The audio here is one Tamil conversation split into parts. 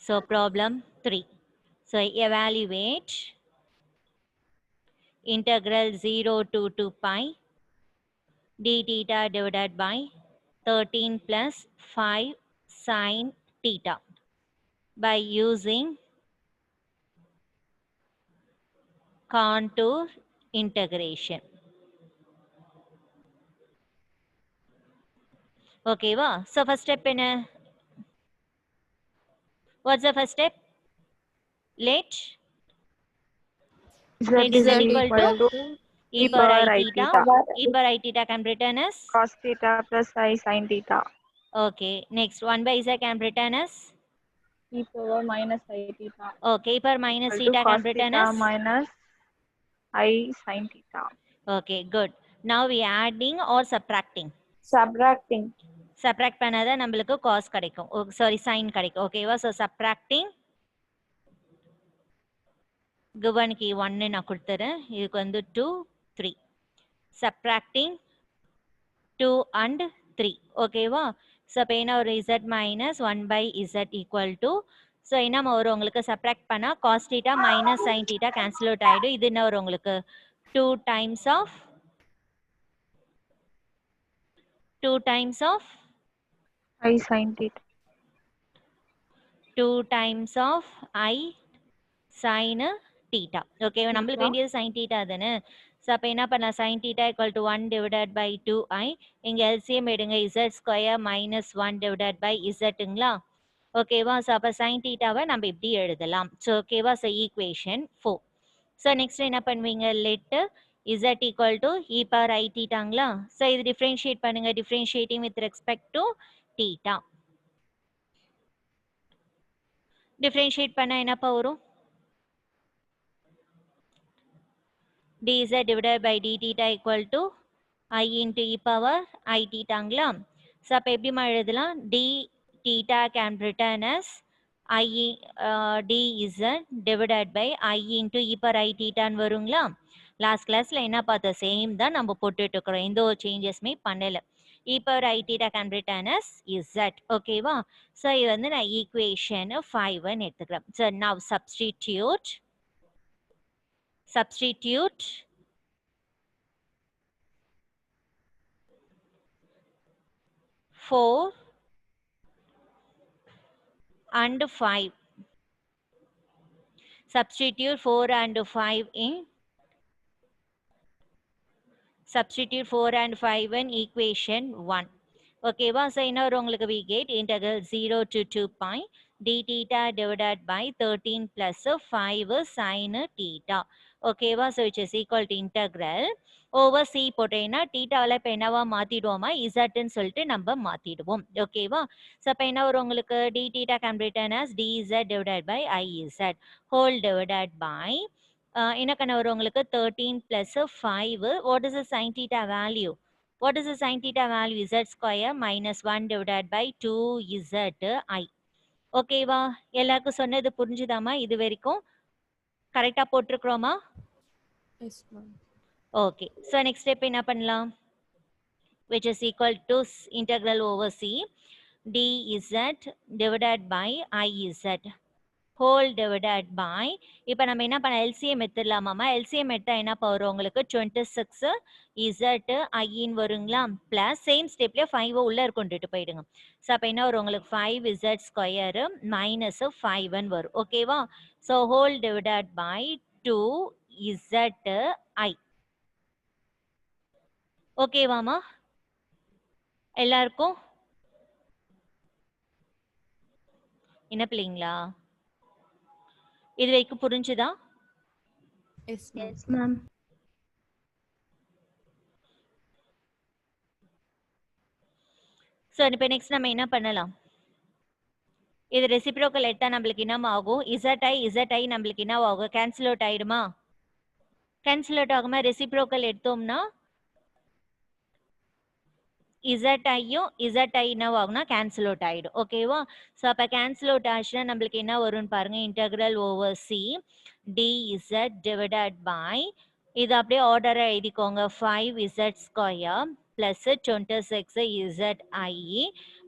So problem 3. So evaluate integral 0 to 2 pi d theta divided by 13 plus 5 sine theta by using contour integration. Okay, wow. So first step in a, what's the first step? Let Z let is z equal to equal to e power i I theta. theta E power i theta can be written as, cos theta plus I sin theta okay, next 1 by z can be written as, e power minus I theta okay, e power minus equal to theta can cos be written theta as, minus I sin theta. okay, good. Now we adding or subtracting? Subtracting. Subtract பண்ணாத நம்மளுக்கு cos கிடைக்கும். Sorry, sin கிடைக்கும். ஓகேவா? So subtracting, given க்கு 1 நான் கொடுத்துறேன். இதுக்கு வந்து 2, 3. Subtracting 2 and 3. ஓகேவா? So அப்ப என்ன ஒரு z minus 1 by z equal to, so என்ன வரும் உங்களுக்கு subtract பண்ணா cos theta minus sin theta cancel out ஆயிடும். இது என்ன வரும் உங்களுக்கு 2 times of I sin theta. 2 times of I sin theta. Okay, நம்மளுக்கு வேண்டியது sin theta தானே. ஸோ அப்போ என்ன பண்ணலாம், sin theta equal to 1 divided by 2i. இங்கே LCM எடுங்க, z square minus 1 divided by zங்களா. ஓகேவா? ஸோ அப்போ sin thetaவை நம்ம இப்படி எழுதலாம். ஸோ ஓகேவா? So equation 4. ஸோ நெக்ஸ்ட் என்ன பண்ணுவீங்க, let z equal to e power I thetaங்களா. ஸோ இது டிஃப்ரென்ஷியேட் பண்ணுங்க, differentiating with respect to theta. Differentiate பண்ண என்னப்பா வரும், dz divided by d theta equal to I into e power I thetaங்களா. ஸோ அப்போ எப்படிமா எழுதலாம், d theta can be written as I dz divided by I into e power I thetaன்னு வருங்களா. லாஸ்ட் கிளாஸில் என்ன பார்த்தோம், சேம் தான் நம்ம போட்டுட்டு இருக்கிறோம், எந்த ஒரு சேஞ்சஸுமே பண்ணலை. e power I theta can be written as z. ஓகேவா? ஸோ இது வந்து நான் ஈக்குவேஷன் 5ன்னு எடுத்துக்கிறேன். So now substitute 4 and 5. Substitute 4 and 5 in equation 1. ஓகேவா? ஸோ இன்னொரு உங்களுக்கு we get integral 0 to 2 pi d theta divided by 13 plus 5 sin theta. ஓகேவா? So which is equal to integral over c போட்டேன்னா தீட்டாவில் இப்போ என்னவா மாற்றிடுவோமா, இசட்னு சொல்லிட்டு நம்ம மாற்றிடுவோம். ஓகேவா? ஸோ அப்போ என்ன வரும் உங்களுக்கு, d theta can be written as dz divided by iz whole divided by என்ன கண்ண வரும் உங்களுக்கு 13 plus 5. What is the sin theta value? What is the sin theta value? Z square minus 1 divided by 2zi. ஓகேவா? எல்லாருக்கும் சொன்னது புரிஞ்சுதாமா? இது வரைக்கும் கரெக்டாக போட்டிருக்கிறோமா? Yes, ma'am. Okay. So next step என்ன பண்ணலாம், which is equal to integral over c dz divided by iz whole divided by, இப்போ நம்ம என்ன பண்ண எல்சிஎம் எடுத்துடலாமாம்மா. எல்சிஎம் எடுத்தா என்ன வரும் உங்களுக்கு 26 z ஐன்னு வருங்களா. பிளஸ் சேம் ஸ்டெப்லேயே 5 உள்ள கொண்டுட்டு போயிடுங்க. ஸோ அப்போ என்ன வரும் உங்களுக்கு 5z ஸ்கொயரு மைனஸ் 5ன்னு வரும். ஓகேவா? So whole divided by 2zi. ஓகேவாமா எல்லாருக்கும்? என்ன பிள்ளைங்களா, இது வரைக்கும் புரிஞ்சுதா? Yes, ma'am. Yes, ma'am. So இப்போ நெக்ஸ்ட் நம்ம என்ன பண்ணலாம், இது ரெசிப்ரோக்கல் எடுத்தால் நம்மளுக்கு என்ன ஆகும், இசட்ஐ நம்மளுக்கு என்ன ஆகும், கேன்சல் அவுட் ஆகிடுமா. கேன்சல் அவுட் ஆகுமா, ரெசிப்ரோக்கல் எடுத்தோம்னா இசட்ஐ என்ன ஆகும்னா கேன்சல் அவுட் ஆகிடும். ஓகேவா? ஸோ அப்போ கேன்சல் அவுட் ஆச்சுன்னா நம்மளுக்கு என்ன வரும்னு பாருங்க, integral over C dz divided by, இது அப்படியே ஆர்டரை எழுதிக்கோங்க, 5z square plus 26zi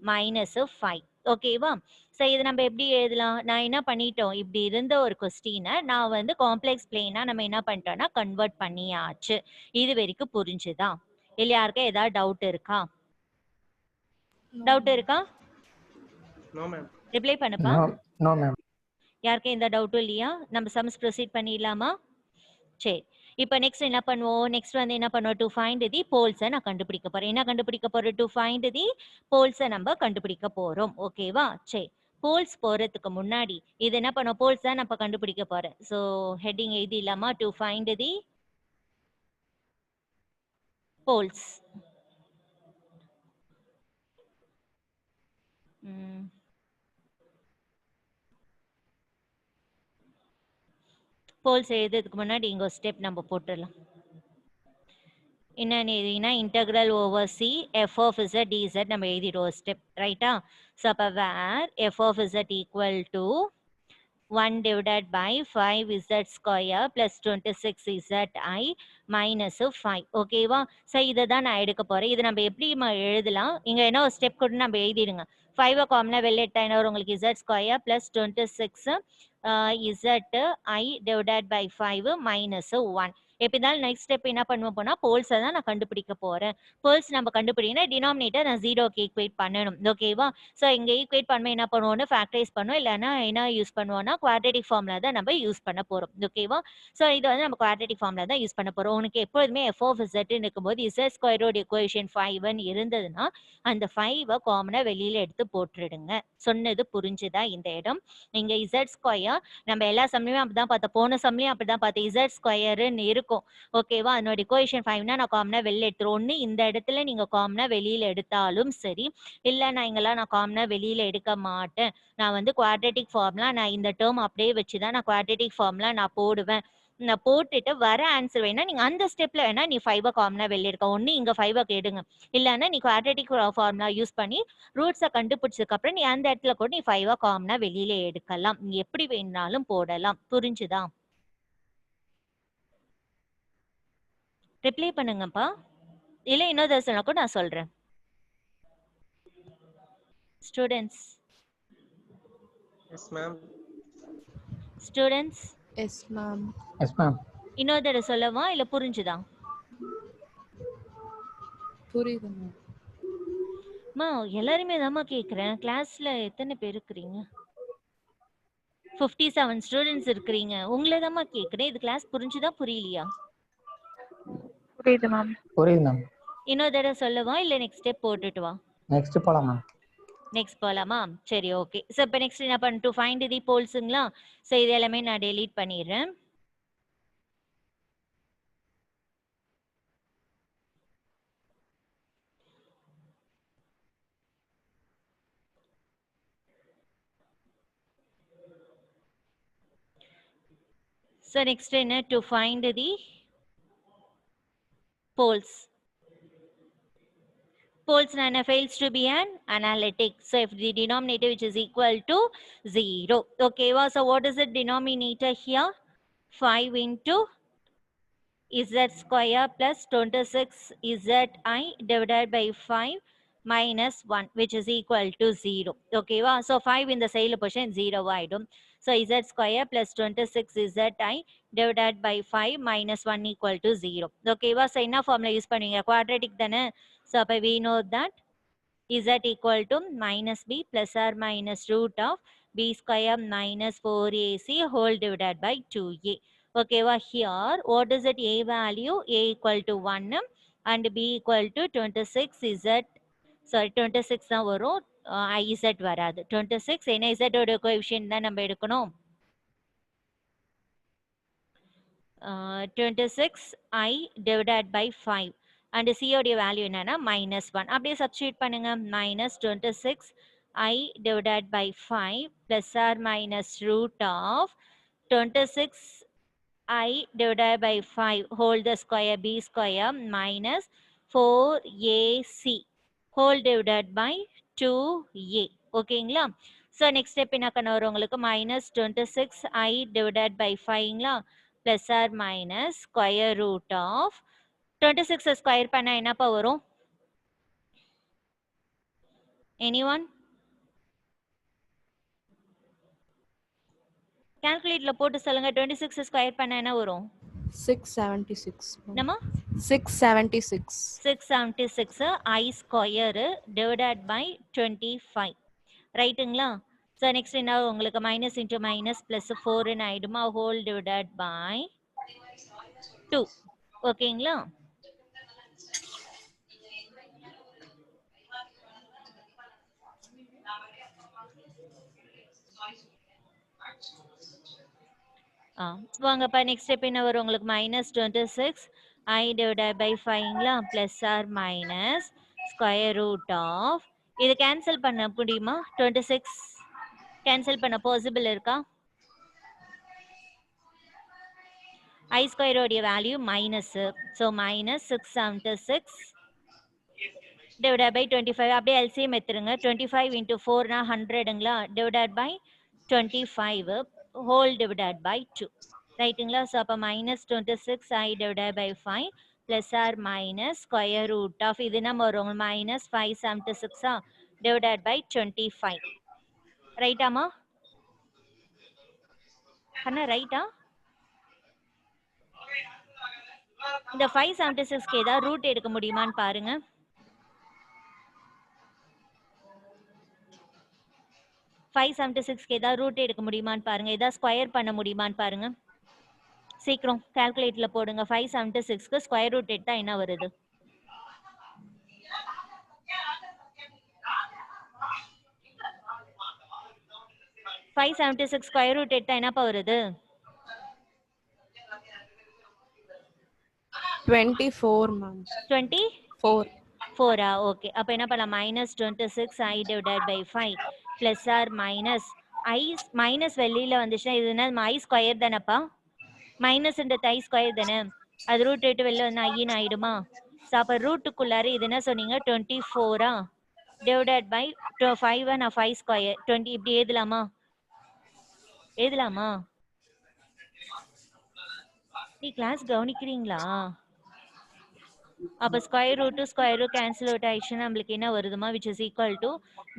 minus 5. ஓகேவா? ஸோ இது நம்ம எப்படி எழுதலாம்? நான் என்ன பண்ணிட்டோம், இப்படி இருந்த ஒரு கொஸ்டினை நான் வந்து காம்ப்ளெக்ஸ் பிளேனா நம்ம என்ன பண்ணிட்டோம்னா கன்வெர்ட் பண்ணியாச்சு. இது வரைக்கும் புரிஞ்சுதா? இல்ல யாருக்கா ஏதாவது டவுட் இருக்கா? டவுட் இருக்கா? No, ma'am. ரிப்ளை பண்ணுப்பா. No, ma'am. யாருக்கும் எந்த டவுட்டும் இல்லையா? நம்ம சம்ஸ் ப்ரொசீட் பண்ணிடலாமா? சரி, இப்போ நெக்ஸ்ட் என்ன பண்ணுவோம்? நெக்ஸ்ட் வந்து என்ன பண்ணுவோம்? டு ஃபைண்ட் தி போல்ஸை நான் கண்டுபிடிக்க போறேன். என்ன கண்டுபிடிக்க போறோம்? டு ஃபைண்ட் தி போல்ஸை நம்ம கண்டுபிடிக்க போறோம். ஓகேவா? சரி, போல்ஸ் போறதுக்கு முன்னாடி இது என்ன பண்ணுவோம்? போல்ஸ் தான் நம்ம கண்டுபிடிக்க போறேன். ஸோ ஹெட்டிங் எழுதிடலாமா? To find the poles. Poles எழுதுறதுக்கு முன்னாடி இங்கே ஒரு ஸ்டெப் நம்ம போட்டுடலாம். என்னன்னு எழுதினா integral over c f of z dz நம்ம எழுதிடுவோம் ஸ்டெப், ரைட்டா? ஸோ அப்போ where f of z equal to 1 divided by 5z square plus 26zi minus 5. ஓகேவா? ஸோ இதை தான் நான் எடுக்க போறேன். இது நம்ம எப்படி எழுதலாம்? இங்க என்ன ஒரு ஸ்டெப் கூட நம்ம எழுதிடுங்க. 5 காமனா வெளில எடுத்தா என்ன வரும் உங்களுக்கு? z square plus 26 zi divided by 5 minus 1. எப்படினாலும் நெக்ஸ்ட் ஸ்டெப் என்ன பண்ணுவோம் போனா போல்ஸை தான் நான் கண்டுபிடிக்க போறேன். போல்ஸ் நம்ம கண்டுபிடிக்கணும், டினாமினேட்டர் நான் ஜீரோக்கு ஈக்குவேட் பண்ணணும். ஓகேவா? ஸோ இங்க ஈக்குவேட் பண்ண என்ன பண்ணுவோம்னு ஃபேக்டரைஸ் பண்ணுவோம், இல்லைன்னா என்ன யூஸ் பண்ணுவோம்னா குவாட்ரேட்டிக் ஃபார்முலா தான் நம்ம யூஸ் பண்ண போறோம். ஓகேவா? ஸோ இது வந்து நம்ம குவாட்ரேட்டிக் ஃபார்முலா தான் யூஸ் பண்ண போறோம். உனக்கு எப்போதுமே எஃப் ஆஃப் இசட் இருக்கும்போது இசட் ஸ்கொயரோட ஈக்குவேஷன் 5 இருந்ததுன்னா அந்த 5 காமனா வெளியில எடுத்து போட்டுடுங்க. சொன்னது புரிஞ்சுதா இந்த இடம்? இங்க இசட் ஸ்கொயர் நம்ம எல்லா சம்லையும் அப்படிதான் பார்த்தோம், போன சம்லையும் அப்படிதான் பார்த்தோம். இசட் ஸ்கொயர்னு இருக்கும். ஓகேவா? அதனோட ஈக்குவேஷன் 5னா நான் காமனா வெளில எடுத்துருவோம். ஒன்று இந்த இடத்துல நீங்க காமனா வெளியில எடுத்தாலும் சரி, இல்லை நான் இங்கெல்லாம் நான் காமனா வெளியில எடுக்க மாட்டேன், நான் வந்து குவாட்ரேட்டிக் ஃபார்முலா நான் இந்த டேர்ம் அப்படியே வச்சுதான் நான் குவாட்ரேட்டிக் ஃபார்முலா நான் போடுவேன். நான் போட்டுட்டு வர ஆன்சர் வேணா நீங்க அந்த ஸ்டெப்ல வேணா நீ 5 காமனா வெளில எடுக்க, ஒன்று இங்க 5 எடுங்க, இல்லைன்னா நீ குவாட்ரேட்டிக் ஃபார்முலா யூஸ் பண்ணி ரூட்ஸை கண்டுபிடிச்சதுக்கு அப்புறம் நீ அந்த இடத்துல கூட நீ 5 காமனா வெளியில எடுக்கலாம். நீ எப்படி வேணாலும் போடலாம். புரிஞ்சுதா? ரிப்ளை பண்ணுங்கப்பா, இல்லை இன்னொரு தடவை கூட நான் சொல்றேன். Students Yes, ma'am. Students Yes, ma'am. Yes, ma'am. இன்னொரு தடவை சொல்லவா இல்லை புரிஞ்சுதா? புரியுது மேம். அம்மா எல்லாருமே தாம்மா கேட்குறேன். கிளாஸ்ல எத்தனை பேர் இருக்கிறீங்க? 57 ஸ்டூடெண்ட்ஸ் இருக்கிறீங்க. உங்களை தாம்மா கேட்குறேன். இது கிளாஸ் புரிஞ்சுதா புரியலையா? புரியுது மேம். புரியுது மேம். இன்னொரு தடவை சொல்லவா இல்லை நெக்ஸ்ட் ஸ்டெப் போட்டுட்டு வா? நெக்ஸ்ட் போலாம் மேம். நெக்ஸ்ட் போகலாமா? சரி, ஓகே. ஸோ இப்போ நெக்ஸ்ட் என்ன பண்ண? டு ஃபைண்ட் தி போல்ஸுங்களா? ஸோ இது எல்லாமே நான் டெலீட் பண்ணிடுறேன். So next என்ன? To find the poles. Poles nana fails to be an analytic. So if the denominator which is equal to 0. Okay, so what is the denominator here? 5 into z square plus 26 zi divided by 5 minus 1 which is equal to 0. Okay, so 5 in the side portion 0 item. So z square plus 26 zi divided by 5 minus 1 equal to 0. Okay, so in a formula use பண்ணுவீங்க quadratic தானே. So we know that z equal to minus b plus or minus root of b square minus 4ac whole divided by 2a. Okay, here what is it? A value a equal to 1 and b equal to 26 z. Sorry, 26 தான் வரும், iz வராது. 26 என்ன z ஓட கோஎஃபிஷியன்ட் தான் நம்ம எடுக்கணும். 26i divided by 5 and c ஓட வேல்யூ என்னன்னா -1. அப்படியே சப்ஸ்டிட்யூட் பண்ணுங்க. -26i divided by 5 plus or minus root of 26i divided by 5 whole the square b square minus 4ac whole divided by 2a. ஓகேங்களா? ஸோ நெக்ஸ்ட் ஸ்டெப் என்ன பண்ண வரும் உங்களுக்கு? -26i divided by 5ங்களா plus or minus square root of 26 square பண்ணா என்னப்பா வரும்? anyone? கால்குலேட்ல போட்டு சொல்லுங்க. 26 ஸ்கொயர் பண்ணா என்ன வரும்? 676. நம்ம 676. 676 I ஸ்கொயர் டிவைடட் பை 25 ரைட்டுங்களா? ஸோ நெக்ஸ்ட் என்ன உங்களுக்கு மைனஸ் இன்டூ மைனஸ் பிளஸ் 4ன்னு ஆயிடுமா ஹோல் டிவைடட் பை 2 ஓகேங்களா? வாங்கப்பா நெக்ஸ்ட் ஸ்டெப் என்ன வரும் உங்களுக்கு மைனஸ் 26 I டிவைடட் பை 5ங்களா plus or minus square root of இது கேன்சல் பண்ண முடியுமா? 26 கேன்சல் பண்ண பாசிபிள் இருக்கா? I ஸ்கொயர் உடைய value minus, so minus 676 divided by 25 அப்படியே எல்சிஎம் எடுத்துருங்க. 25 இன்டூ 4னா 100ங்களா divided by 25 whole divided by 2 ரைட்டுங்களா? ஸோ அப்போ minus 26 I divided by 5 plus or minus square root of இது நம்ம வரும் மைனஸ் 576 டிவைடட் பை 25 ரைட்டாமா? அண்ணா ரைட்டா? இந்த 576க்கு ஏதாவது ரூட் எடுக்க முடியுமான்னு பாருங்க. ஏதாவது ரூட் எடுக்க முடியுமான்னு பாருங்க. ஏதாவது ஸ்கொயர் பண்ண முடியுமான்னு பாருங்க. சீக்கிரம் கால்குலேட்டர்ல போடுங்க. 576க்கு ஸ்கொயர் ரூட் எடுத்தா என்ன வருது? ஸ்கொயர் ரூட் எடுத்தா என்னப்பா வருது? 24 ma'am. 24 ஓகே. அப்ப என்ன பண்ணலாம்? Minus 26 I divided by 5 plus or minus I minus வெளியில வந்துச்சுன்னா இது என்ன I ஸ்கொயர் தானேப்பா? மைனஸ் I ஸ்கொயர் தானே, அது ரூட் எடுத்து வெளில வந்து ஐன்னு ஆயிடுமா? ஸோ அப்போ ரூட்டுக்குள்ளார இது என்ன சொன்னீங்க? 24 டிவைடட் பை 5 நான் 5 ஸ்கொயர் 20 இப்படி எழுதலாமா? எழுதலாமா? நீ கிளாஸ் கவனிக்கிறீங்களா? அப்போ ஸ்கொயர் ரூட் கேன்சல் அவுட் ஆயிடுச்சுன்னா நம்மளுக்கு என்ன வருதுமா? Which is equal to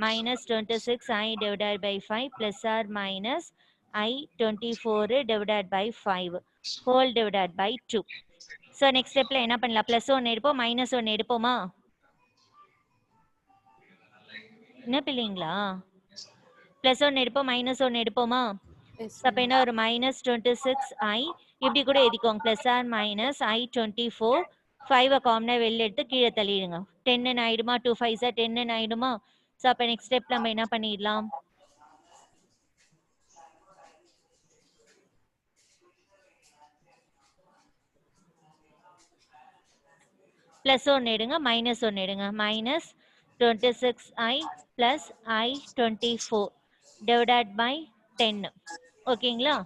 minus 26 I divided by 5 plus or minus I 24 divided by 5 whole divided by 2. So next ஸ்டெப்ல என்ன பண்ணலாம்? பிளஸ் 1 எடுப்போம், மைனஸ் 1 எடுப்போமா? என்ன பிள்ளைங்களா? பிளஸ் 1 எடுப்போம், மைனஸ் 1 எடுப்போமா? அப்போ என்ன ஒரு மைனஸ் 26 I இப்படி கூட எழுதிக்கோங்க. பிளஸ் ஆர் மைனஸ் I 24 5 காமனா வெளில எடுத்து கீழே தள்ளிடுங்க. 10 ஆயிடுமா? 2 5 10 ஆயிடுமா? ஸோ அப்போ நெக்ஸ்ட் ஸ்டெப் நம்ம என்ன பண்ணிடலாம்? பிளஸ் 1 எடுங்க, மைனஸ் 1 எடுங்க. Minus 26 I plus I 24 divided by 10 ஓகேங்களா?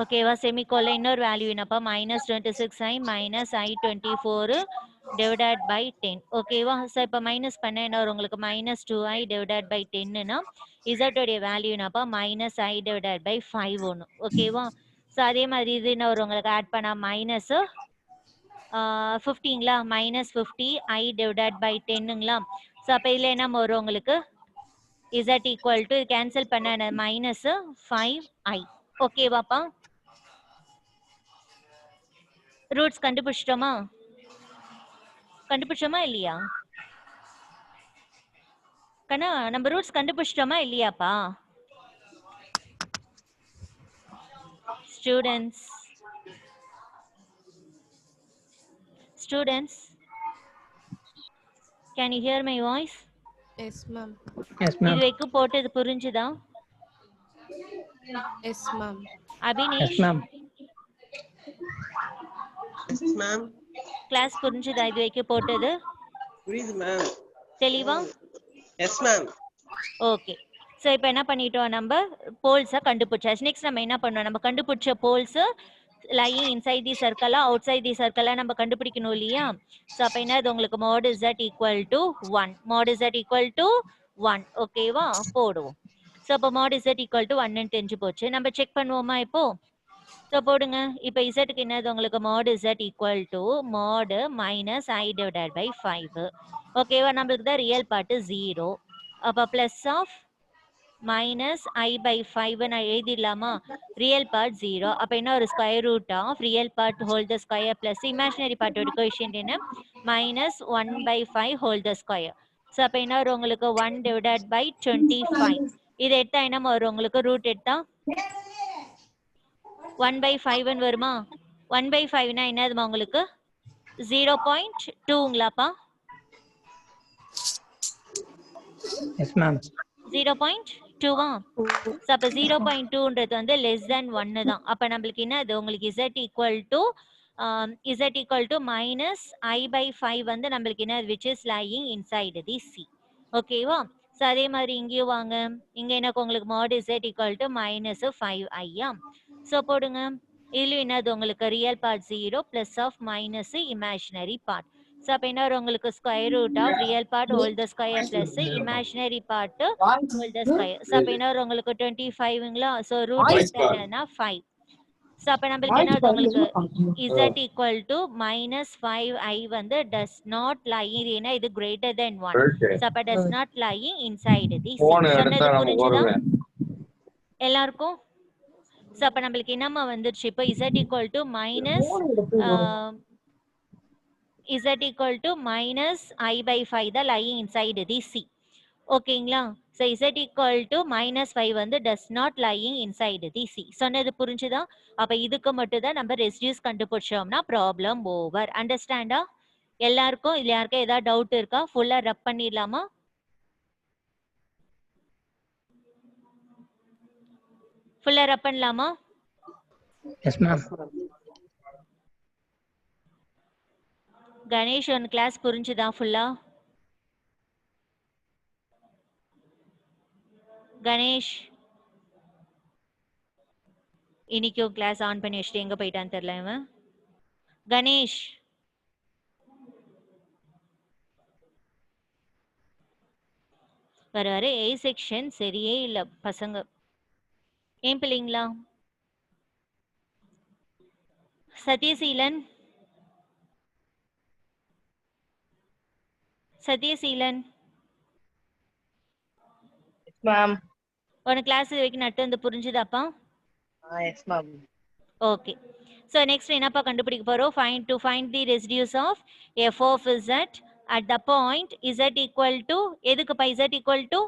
ஓகேவா? செமிகோல இன்னொரு வேல்யூ என்னப்பா? Minus 26 I minus I 24 divided by 10 ஓகேவா? ஸோ இப்போ மைனஸ் பண்ண என்ன வரும் உங்களுக்கு? மைனஸ் 2 I டிவைடட் பை 10னா இசட்டோடைய வேல்யூ என்னப்பா? மைனஸ் I டிவைடட் பை 5 ஒன்று ஓகேவா? ஸோ அதே மாதிரி இது என்ன வரும் உங்களுக்கு? ஆட் பண்ணா மைனஸ் 15ங்களா? மைனஸ் 50 I டிவைடட் பை 10ங்களா? ஸோ அப்போ இதில் என்ன வரும் உங்களுக்கு? இசட் ஈக்குவல் டு கேன்சல் பண்ண மைனஸ் 5I ஓகேவாப்பா? ரூட்ஸ் கண்டுபிடிச்சிட்டோமா? கண்டுபிடிச்சோமா இல்லையா கண்ணா? நம்ம ரூட்ஸ் கண்டுபிடிச்சிட்டோமா இல்லையாப்பா students? Can you hear my voice? Yes ma'am. Yes, ma'am. இது வரைக்கும் போட்டது புரிஞ்சுதா? Yes ma'am. Yes, Abinesh ma'am. Yes, ma'am. Class புரிஞ்சுதா? இது வரைக்கும் போட்டது புரியுது ma'am. தெளிவா? Yes, ma'am. ஓகே. ஸோ இப்போ என்ன பண்ணிட்டோம்? நம்ம போல்ஸை கண்டுபிடிச்சாச்சு. நெக்ஸ்ட் நம்ம என்ன பண்ணோம்? நம்ம கண்டுபிடிச்ச போல்ஸு லையிங் இன்சைட் தி சர்க்கிளா அவுட் சைட் தி சர்க்கிளா நம்ம கண்டுபிடிக்கணும் இல்லையா? ஸோ அப்போ என்ன உங்களுக்கு? Mod is that equal to 1. Mod is that equal to 1 ஓகேவா போடுவோம். ஸோ அப்போ mod z equal to 1 தெரிஞ்சு போச்சு. நம்ம செக் பண்ணுவோமா இப்போ? ஸோ போடுங்க. இப்போ இசட்டுக்கு என்னது உங்களுக்கு mod z equal to mod minus I divided by 5. ஓகேவா நம்மளுக்கு தான் ரியல் பார்ட்டு 0. அப்போ plus of minus I by 5 நான் எழுதிடலாமா? Real part 0. அப்போ என்ன ஒரு square root of real part whole the square plus imaginary பார்ட்டோட கோஎஃபிஷியன்ட் என்ன? minus 1 by 5 whole the square. So அப்போ என்ன வரும் உங்களுக்கு 1 divided by 25. இது எடுத்தா என்ன வரும் உங்களுக்கு? ரூட் எடுத்தா 1 by 5 வருமா? 1 by 5 னா என்னதுமா உங்களுக்கு? 0.2ங்களாப்பா? Yes, ma'am. 0.2வா? ஸோ அப்போ 0.2ன்றது வந்து less than 1 தான். அப்போ நம்மளுக்கு என்ன அது உங்களுக்கு z equal to minus I by 5 வந்து நம்மளுக்கு என்ன which is lying inside the C. ஓகேவா? ஸோ அதே மாதிரி இங்கேயும் வாங்க. இங்கே எனக்கு உங்களுக்கு mod z equal to minus 5i. So போடுங்க. இதுலயும் என்னது உங்களுக்கு real part 0 plus of minus imaginary part. So அப்போ என்ன வரும் உங்களுக்கு square root of real part whole the square plus imaginary part whole the square. So அப்போ என்ன வரும் உங்களுக்கு 25ங்களா? ஸோ ரூட் என்னன்னா 5. ஸோ அப்போ நம்மளுக்கு என்ன வருது உங்களுக்கு z equal to minus 5i வந்து does not lie ஏன்னா இது greater than 1. ஸோ அப்போ does not lie inside the C. சொன்னது புரிஞ்சுதா எல்லாருக்கும்? ஸோ அப்போ நம்மளுக்கு என்னம்மா வந்துருச்சு இப்போ z equal to minus I by 5 தான் lying inside the C. ஓகேங்களா? So z equal to minus 5 வந்து does not lying inside the C. சொன்னது புரிஞ்சுதா? அப்போ இதுக்கு மட்டும் தான் நம்ம ரெசிடியூஸ் கண்டுபிடிச்சோம்னா ப்ராப்ளம் ஓவர். அண்டர்ஸ்டாண்டா எல்லாருக்கும்? இதுல யாருக்கும் ஏதாவது டவுட் இருக்கா? ஃபுல்லா ரப் பண்ணிடலாமா? ஃபுல்லா ரப் பண்ணலாமா? Yes, ma'am. Ganesh one class புரிஞ்சுதா ஃபுல்லா? கணேஷ் இன்னைக்கும் கிளாஸ் ஆன் பண்ணி வச்சுட்டு எங்க போயிட்டான்னு தெரியல இவன். கணேஷ் வர வர ஏ செக்ஷன் சரியே இல்லை பசங்க. ஏன் பிள்ளைங்களா? சத்யசீலன் சத்யசீலன் Ma'am. உன கிளாஸ் வரைக்கும் நட்டு வந்து புரிஞ்சுதாப்பா? Yes, ma'am. Okay. So next என்னப்பா கண்டுபிடிக்க போறோம்? To find the residues of f of z at the point z equal to எதுக்குப்பா z equal to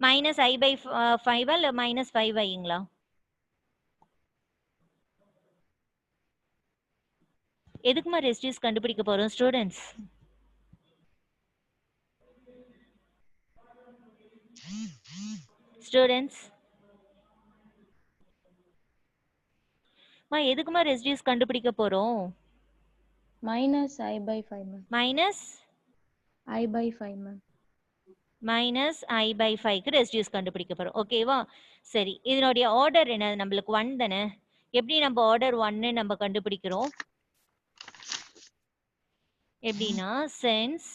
minus I by 5 இல்ல minus 5iங்களா? எதுக்குமா ரெசிடியூஸ் கண்டுபிடிக்க போறோம் ஸ்டூடெண்ட்ஸ்? ஸ்டூடெண்ட்ஸ் எதுக்குமா ரெசிடியூஸ் கண்டுபிடிக்க போறோம்? Minus I by 5, ma'am. Minus I by 5, ma'am. minus I by 5க்கு ரெசிடியூஸ் கண்டுபிடிக்க போறோம். ஓகேவா? சரி, இதனுடைய ஆர்டர் என்ன? நம்மளுக்கு 1 தானே. எப்படி நம்ம ஆர்டர் 1 நம்ம கண்டுபிடிக்கிறோம்? எப்படின்னா சென்ஸ்,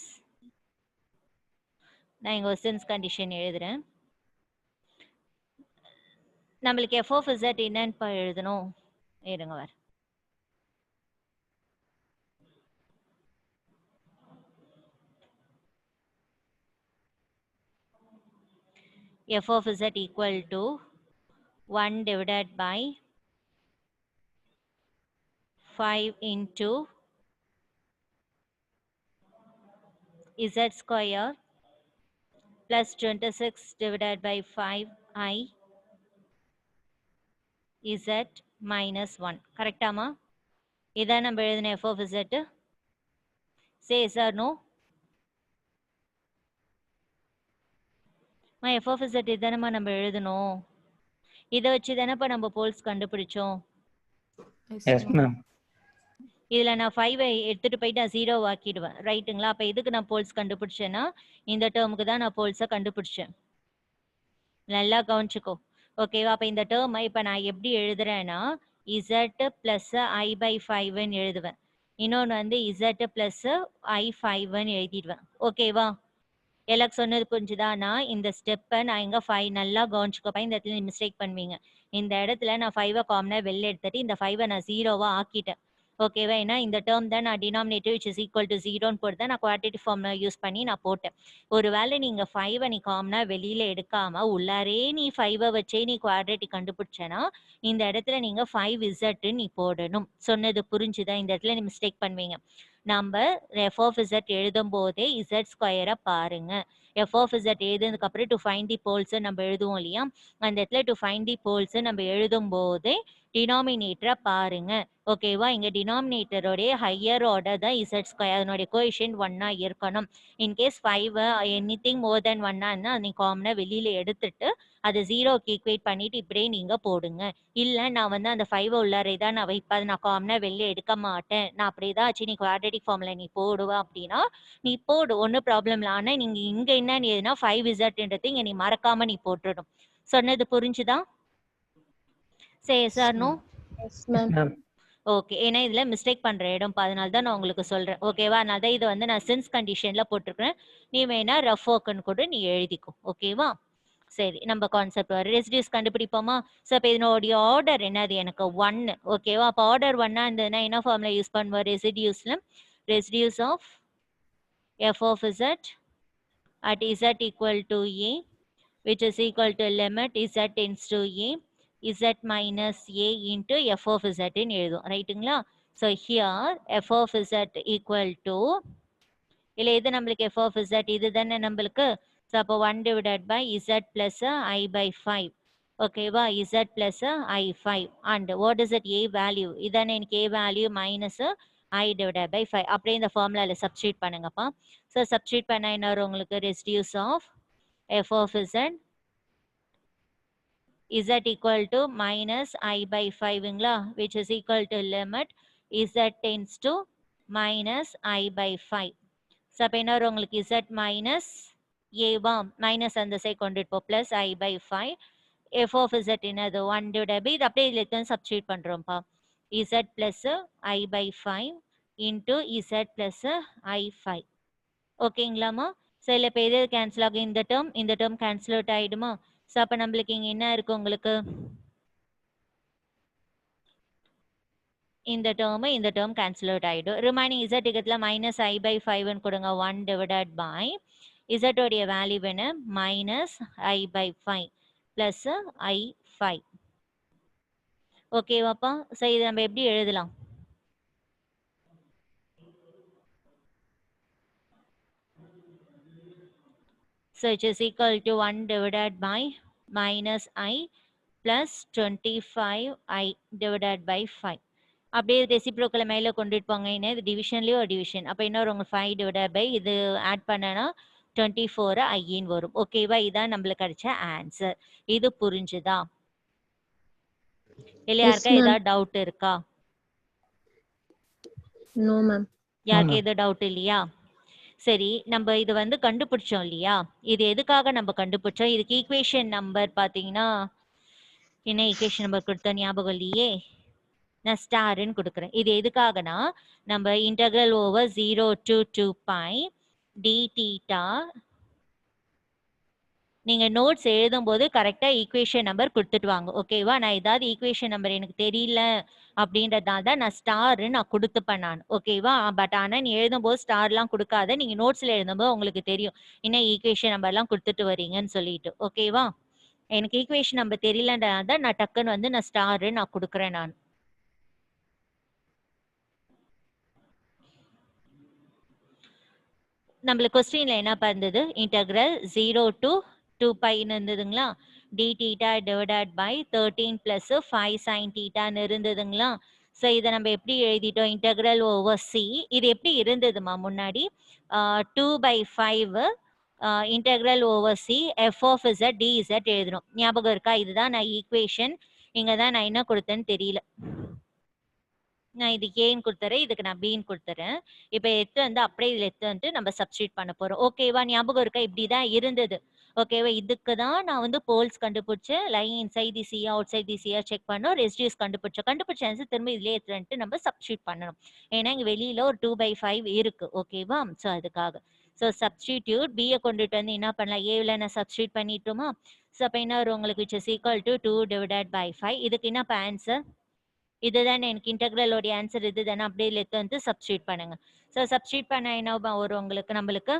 நான் இங்க ஒரு சென்ஸ் கண்டிஷன் எழுதுறேன். நம்மளுக்கு f of z என்னன்னு எழுதணும்? இருங்க வர. f of z equal to 1 divided by 5 into z square plus 26 divided by 5i z minus 1. கரெக்டாமா? இதான் நம்ம எழுதின f of z. Say yes or no? f of z இதானமா நம்ம எழுதணும். இதை வச்சு தானப்பா நம்ம போல்ஸ் கண்டுபிடிச்சோம். Yes, ma'am. இதுல நான் 5 எடுத்துட்டு போயிட்டு 0 ஆக்கிடுவேன். ரைட்டுங்களா? அப்ப இதுக்கு நான் போல்ஸ் கண்டுபிடிச்சேன்னா இந்த டேர்முக்கு தான் நான் போல்ஸை கண்டுபிடிச்சேன். நல்லா கவனிச்சுக்கோ. ஓகேவா? அப்ப இந்த டேர்மை இப்ப நான் எப்படி எழுதுறேன்னா z பிளஸ் I by 5ன்னு எழுதுவேன். இன்னொன்று வந்து z பிளஸ் I 5ன்னு எழுதிடுவேன். ஓகேவா? எனக்கு சொன்னது புரிஞ்சுதா? நான் இந்த ஸ்டெப்பை நான் எங்க 5 நல்லா கவனிச்சுக்கோப்பா. இந்த இடத்துல மிஸ்டேக் பண்ணுவீங்க. இந்த இடத்துல நான் 5 காமனா வெளில எடுத்துட்டு இந்த 5 நான் 0வா ஆக்கிட்டேன். ஓகேவா? ஏன்னா இந்த டேர்ம் தான் நான் denominator which is equal to 0ன்னு போட்டு தான் நான் குவாட்ரேட்டிக் ஃபார்முலா யூஸ் பண்ணி நான் போட்டேன். ஒருவேளை நீங்க 5 நீ காமனா வெளியில எடுக்காம உள்ளாரே நீ 5 வச்சே நீ குவாட்ரேட்டிக் கண்டுபிடிச்சேன்னா இந்த இடத்துல நீங்க 5z நீ போடணும். சொன்னது புரிஞ்சுதா? இந்த இடத்துல நீ மிஸ்டேக் பண்ணுவீங்க. நம்ம f of z எழுதும் போதே z ஸ்கொயரை பாருங்க. f of z எழுதுனதுக்கு அப்புறம் டு ஃபைண்ட் தி போல்ஸ் நம்ம எழுதுவோம் இல்லையா? அந்த இடத்துல டு ஃபைண்ட் தி போல்ஸ் நம்ம எழுதும் போதே டினாமினேட்டரை பாருங்க. ஓகேவா? இங்க டினாமினேட்டரோடைய ஹையர் ஆர்டர் தான் z ஸ்கொயர். அதனுடைய கோஎஃபிஷியன்ட் 1 இருக்கணும். இன்கேஸ் 5 எனிதிங் மோர் தென் 1 நீ காமனா வெளியில எடுத்துட்டு அதை 0க்கு ஈக்குவேட் பண்ணிட்டு இப்படியே நீங்க போடுங்க. இல்ல நான் வந்து அந்த 5 உள்ளாரே தான் நான் வைப்பேன், நான் காமனா வெளில எடுக்க மாட்டேன், நான் அப்படியேதான் ஆச்சு நீ குவாட்ரேட்டிக் ஃபார்முலா நீ போடுவ அப்படின்னா நீ போடு, ஒன்றும் ப்ராப்ளம் இல்லை. ஆனா நீங்க இங்க என்ன எதுனா 5zன்றது இங்க நீ மறக்காம நீ போட்டுடும். சொன்னது புரிஞ்சுதா? Say sir no? Yes, Yes, ma'am. ma'am. Okay. ஏன்னா இதுல மிஸ்டேக் பண்ற இடம், அதனால தான் நான் உங்களுக்கு சொல்றேன். ஓகேவா? அதனால தான் இதை வந்து நான் சின்ஸ் கண்டிஷன்ல போட்டிருக்கிறேன். நீ வேணா ரஃப் ஒர்க்குன்னு கூட நீ எழுதிக்கோ. ஓகேவா? சரி, நம்ம கான்செப்ட் ரெசிடியூஸ் கண்டுபிடிப்போமா? ஸோ இப்போ இதனுடைய ஆர்டர் என்னது? எனக்கு 1. ஓகேவா? அப்போ ஆர்டர் 1 இருந்ததுன்னா என்ன ஃபார்முலா யூஸ் பண்ணுவோம்? Residues of f of z at z equal to a which is equal to limit z tends to a z minus a into f of z ன்னு எழுதும். ரைட்டுங்களா? So here f of z equal to இல்லை இது நம்மளுக்கு f of z இது தானே நம்மளுக்கு. ஸோ அப்போ 1 divided by z plus I by 5. ஓகேவா? z plus I5 and what is it? a value இதானே எனக்கு a value minus I divided by 5. அப்படியே இந்த ஃபார்முலாவில் சப்ஸ்டியூட் பண்ணுங்கப்பா. ஸோ சப்ஸ்டியூட் பண்ண என்ன வரும் உங்களுக்கு? Residues of f of z z equal to minus I by 5ங்களா, which is equal to limit z tends to minus I by 5. So அப்போ என்ன வரும் உங்களுக்கு? z minus a-வா, மைனஸ் அந்த சைட் கொண்டுட்டு போ, plus I by 5. f of z என்னது? 1 divided by, இது அப்படியே இதில் சப்ஸ்டியூட் பண்ணுறோம்ப்பா. z plus I by 5 into z plus I5. ஓகேங்களாமா? ஸோ இல்லை இப்போ எது கேன்சல் ஆகும்? இந்த டேர்ம் கேன்சல் அவுட் ஆகிடுமா? ஸோ அப்போ நம்மளுக்கு இங்கே என்ன இருக்கு உங்களுக்கு? இந்த டேர்ம் கேன்சல் அவுட் ஆகிடும். ரிமைனிங் z இடத்துல மைனஸ் I by 5ன்னு கொடுங்க. 1 divided by z உடைய வேல்யூ என்ன? Minus I by 5 plus I5. ஓகேவாப்பா? ஸோ இது நம்ம எப்படி எழுதலாம்? So it is equal to 1 divided by minus I plus 25I divided by 5. அப்படியே ரெசிப்ரோக்கலை மேலே கொண்டுட்டு போங்க. என்ன இது? டிவிஷன்லேயே ஒரு டிவிஷன். அப்போ இன்னொரு உங்கள் 5 டிவைடட் பை இது ஆட் பண்ணனா 24 ஐன்னு வரும். ஓகேவா? இதான் நம்மளுக்கு கிடைச்ச ஆன்சர். இது புரிஞ்சுதா? இல்லை யாருக்கா ஏதாவது டவுட் இருக்கா? No, ma'am. யாருக்கு எதுவும் டவுட் இல்லையா? சரி, நம்ம இது வந்து கண்டுபிடிச்சோம் இல்லையா? இது எதுக்காக நம்ம கண்டுபிடிச்சோம்? இதுக்கு ஈக்குவேஷன் நம்பர் பார்த்தீங்கன்னா என்ன ஈக்குவேஷன் நம்பர் கொடுத்தோம் ஞாபகம் இல்லையே? நான் ஸ்டார்ன்னு கொடுக்குறேன். இது எதுக்காகனா நம்ம integral over 0 to 2 pi d theta நீங்க நோட்ஸ் எழுதும் போது கரெக்டா ஈக்குவேஷன் நம்பர் கொடுத்துட்டு வாங்க. ஓகேவா? நான் ஏதாவது ஈக்குவேஷன் நம்பர் எனக்கு தெரியல அப்படின்றதால தான் நான் ஸ்டார்ன்னு நான் கொடுத்துப்பேன் நான். ஓகேவா? பட் ஆனால் நீ எழுதும்போது ஸ்டார்லாம் கொடுக்காத. நீங்க நோட்ஸ்ல எழுதும்போது உங்களுக்கு தெரியும் என்ன ஈக்குவேஷன் நம்பர்லாம் கொடுத்துட்டு வரீங்கன்னு சொல்லிட்டு. ஓகேவா? எனக்கு ஈக்குவேஷன் நம்பர் தெரியலன்றதால தான் நான் டக்குன்னு வந்து நான் ஸ்டார்ன்னு நான் கொடுக்குறேன் நான். நம்மளுக்கு கொஸ்டின்ல என்ன இருந்தது? இன்டெக்ரல் 0 to 2 பைன்னு இருந்ததுங்களா? D theta divided by 13 plus 5 sine தீட்டான்னு இருந்ததுங்களா? ஸோ இதை நம்ம எப்படி எழுதிட்டோம்? Integral over c. இது எப்படி இருந்ததுமா முன்னாடி? 2/5 integral over c f of z d z எழுதணும். ஞாபகம் இருக்கா? இதுதான் நான் ஈக்குவேஷன். இங்கே தான் நான் என்ன கொடுத்தேன்னு தெரியல. நான் இது ஏன்னு கொடுத்துறேன், இதுக்கு நான் பின்னு கொடுத்துறேன். இப்போ எடுத்து வந்து அப்படியே இதில் எடுத்து வந்துட்டு நம்ம சப்ஸ்டியூட் பண்ண போகிறோம். ஓகேவா? ஞாபகம் இருக்கா? இப்படி தான் இருந்தது. ஓகேவா? இதுக்கு தான் நான் வந்து போல்ஸ் கண்டுபிடிச்சு லைன் இன்சைட் தி சியா அவுட் சைட் தி சியா செக் பண்ணோம். ரெசிடியூஸ் கண்டுபிடிச்ச ஆன்சர் திரும்ப இதிலே எடுத்துட்டு நம்ம சப்ஸ்டியூட் பண்ணணும். ஏன்னா இங்கே வெளியில் ஒரு 2/5 இருக்கு. ஓகேவா? ஸோ அதுக்காக ஸோ சப்ஸ்டிடியூட் பியை கொண்டுட்டு வந்து என்ன பண்ணலாம், ஏவில் நான் சப்ஸ்டியூட் பண்ணிட்டுமா. ஸோ அப்போ என்ன வரும் உங்களுக்கு, which is equal to 2 divided by 5. இதுக்கு என்ன இப்போ ஆன்சர், இதுதானே எனக்கு இன்டெக்ரலோடைய ஆன்சர், இது தானே. அப்படியே லெத்து வந்து சப்ஸ்டியூட் பண்ணுங்க. ஸோ சப்ஸ்டியூட் பண்ண என்ன வரும் உங்களுக்கு, நம்மளுக்கு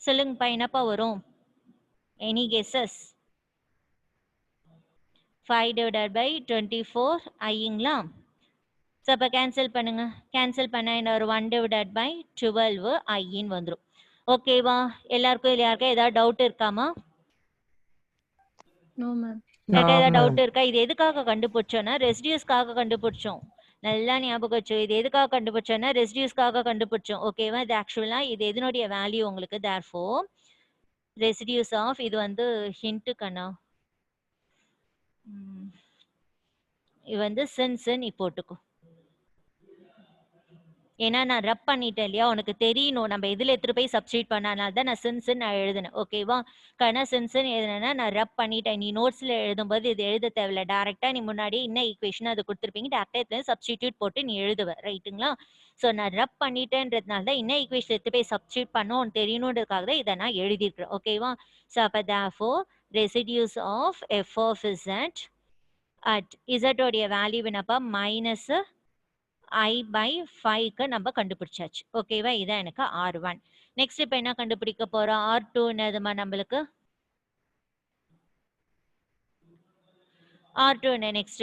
சொல்லுங்கப்பா என்னப்பா வரும், எனி கெஸஸ். 5 divided by 24 ஐங்களா. ஸோ அப்போ கேன்சல் பண்ணுங்க. கேன்சல் பண்ண என்ன ஒரு 1 divided by 12 ஐன்னு வந்துடும். ஓகேவா, எல்லாருக்கும் இல்லை, யாருக்கா ஏதாவது டவுட் இருக்காமா? No, ma'am. யாருக்கா ஏதாவது ma'am. டவுட் இருக்கா? இது எதுக்காக கண்டுபிடிச்சோன்னா ரெசிடியூஸ்க்காக கண்டுபிடிச்சோம். நல்லா ஞாபகம் வச்சோம். இது எதுக்காக கண்டுபிடிச்சோன்னா ரெசிடியூஸ்க்காக கண்டுபிடிச்சோம். ஓகேவா, இது ஆக்சுவலாக இது எதனுடைய வேல்யூ உங்களுக்கு, தேர்ஃபோர் ரெசிடியூஸ் ஆஃப், இது வந்து ஹிண்ட் கண்ணா, இது வந்து சின் நீ போட்டுக்கோ. ஏன்னா நான் ரப் பண்ணிட்டேன் இல்லையா, உனக்கு தெரியணும் நம்ம எதில் எடுத்துட்டு போய் சப்ஸ்டியூட் பண்ணனால தான் நான் சின் நான் எழுதினேன். ஓகேவா, கண்ணா சின் எழுதினேன்னா நான் ரப் பண்ணிட்டேன். நீ நோட்ஸில் எழுதும்போது இது எழுத தேவையில்ல, டேரெக்டாக நீ முன்னாடி என்ன ஈக்குவேஷன் அது கொடுத்துருப்பீங்க, டேரெக்டாக சப்ஸ்டிடியூட் போட்டு நீ எழுதுவ, ரைட்டுங்களா. ஸோ நான் ரப் பண்ணிட்டேன்றதுனால தான் என்ன ஈக்குவேஷன் எடுத்து போய் சப்ஸ்டியூட் பண்ணோன்னு தெரியணுன்றதுக்காக தான் இதை நான் எழுதியிருக்கிறேன். ஓகேவா, ஸோ அப்போ therefore residues of f of z at இசட்டோடைய வேல்யூ என்னப்பா, மைனஸ் I/5க்கு நம்ம கண்டுபிடிச்சாச்சு. ஓகேவா, இதான் எனக்கு R1. நெக்ஸ்ட் இப்போ என்ன கண்டுபிடிக்க போறோம், R2 என்னதுமா நம்மளுக்கு, R2 என்ன next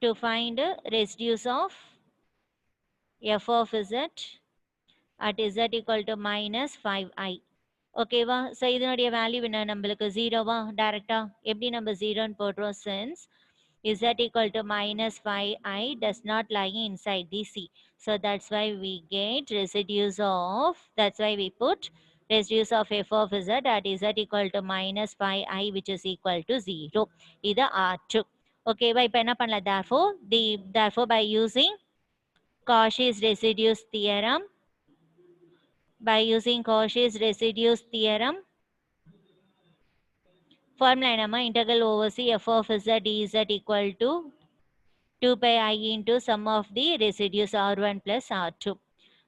to find residues of f of z at z equal to minus 5i. ஓகேவா, ஸோ இதனுடைய வேல்யூ என்ன நம்மளுக்கு, ஜீரோவா. டைரக்டா எப்படி நம்ம ஜீரோன்னு போடுறோம், since z equal to minus 5i does not lie inside the C. So that's why we get residues of, that's why we put residues of f of z at z equal to minus 5i which is equal to 0. இது R2. Okay, இப்போ என்ன பண்ணலாம், therefore by using Cauchy's residues theorem, formula என்னமா, integral over C f of z dz equal to 2 pi I into sum of the residues R1 plus R2.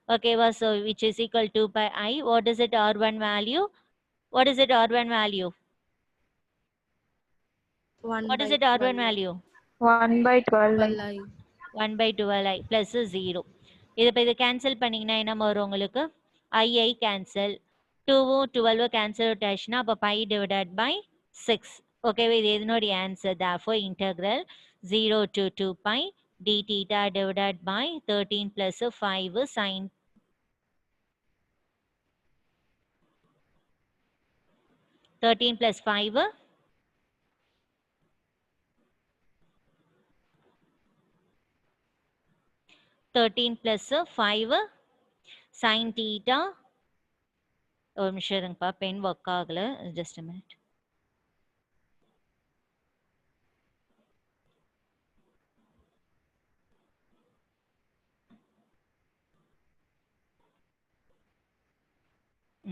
Okay, so which is equal to 2 pi I. What is it R1 value? What is it R1 value? 1 What by is it R1 12i. value? 1 by 12. 12i. 1 by 12i plus 0. இது இப்போ இது கேன்சல் பண்ணிங்கன்னா என்ன வரும் உங்களுக்கு, ஐ கேன்சல், 2வும் 12 கேன்சல் ஆச்சுன்னா அப்போ பை டிவைடட் பை 6. ஓகேவா, இது எதனுடைய answer, therefore integral 0 to 2 pi d theta divided by 13 plus 5 sin 13 plus 5 13 plus 5 sin theta. ஒரு நிமிஷம் இருங்கப்பா, பென் ஒர்க் ஆகல, ஜஸ்ட் a minute.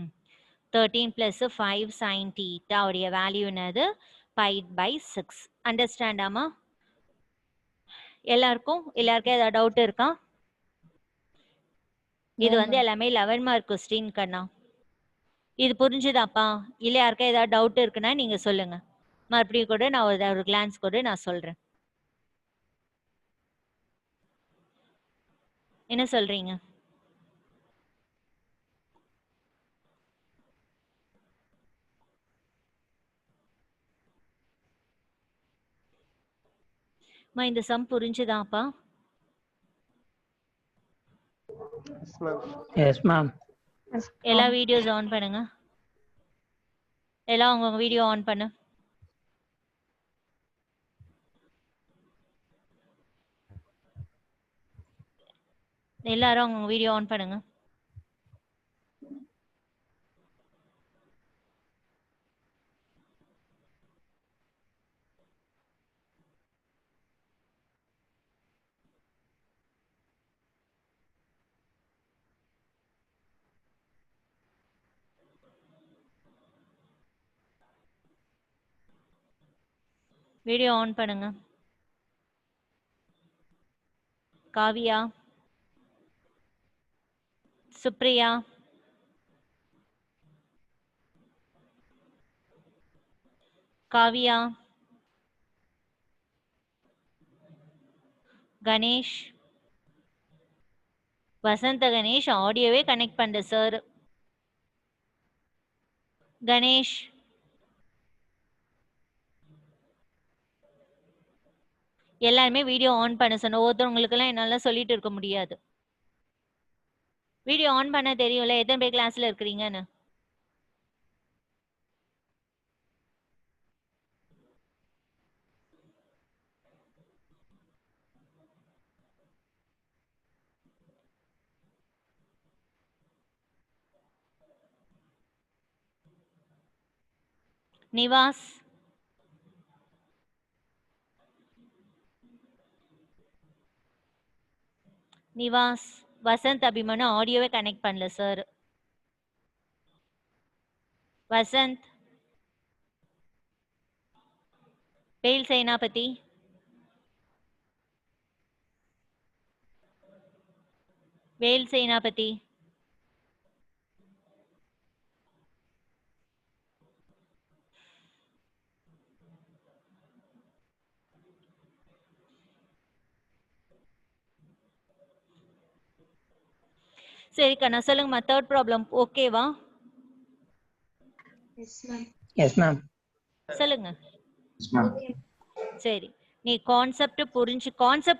ம் 13 plus 5 sin theta உடைய வேல்யூ என்னது, pi by 6. அண்டர்ஸ்டாண்டாமா எல்லாருக்கும், எல்லாருக்கும் ஏதாவது டவுட் இருக்கா? இது வந்து எல்லாமே 11 மார்க் கொஸ்டின் கண்ணா. இது புரிஞ்சுதாப்பா? இல்லை யாருக்கா ஏதாவது டவுட் இருக்குன்னா நீங்க சொல்லுங்க, மறுபடியும் கூட நான் ஒரு கிளான்ஸ் கூட நான் சொல்றேன். என்ன சொல்றீங்க? இந்த some புரிஞ்சுதாப்பா? Yes, ma'am. Yes, ma'am. எல்லா வீடியோஸ் ஆன் பண்ணுங்க, எல்லாம் உங்க வீடியோ ஆன் பண்ணு. எல்லாரும் உங்க வீடியோ ஆன் பண்ணுங்க. வீடியோ ஆன் பண்ணுங்க. காவியா, சுப்ரியா, காவியா, கணேஷ், வசந்த கணேஷ் ஆடியோவே கனெக்ட் பண்ண சார். கணேஷ், எல்லாருமே வீடியோ ஆன் பண்ண சொன்ன. ஒருத்தவங்களுக்கெல்லாம் என்னால சொல்லிட்டு இருக்க முடியாது. வீடியோ ஆன் பண்ண தெரியும்ல, எத்தனை பேர் கிளாஸ்ல இருக்கிறீங்கன்னு. நிவாஸ், நிவாஸ், வசந்த் அபிமனு ஆடியோவே கனெக்ட் பண்ணல சார். வசந்த், பேல் சேனாபதி, வேல் சேனாபதி, சரி கண்ணா சொல்லுங்கம்மா. தேர்ட் ப்ராப்ளம் ஓகேவா? Yes, ma'am. சொல்லுங்க. Yes, ma'am. சரி, நீ கான்செப்ட்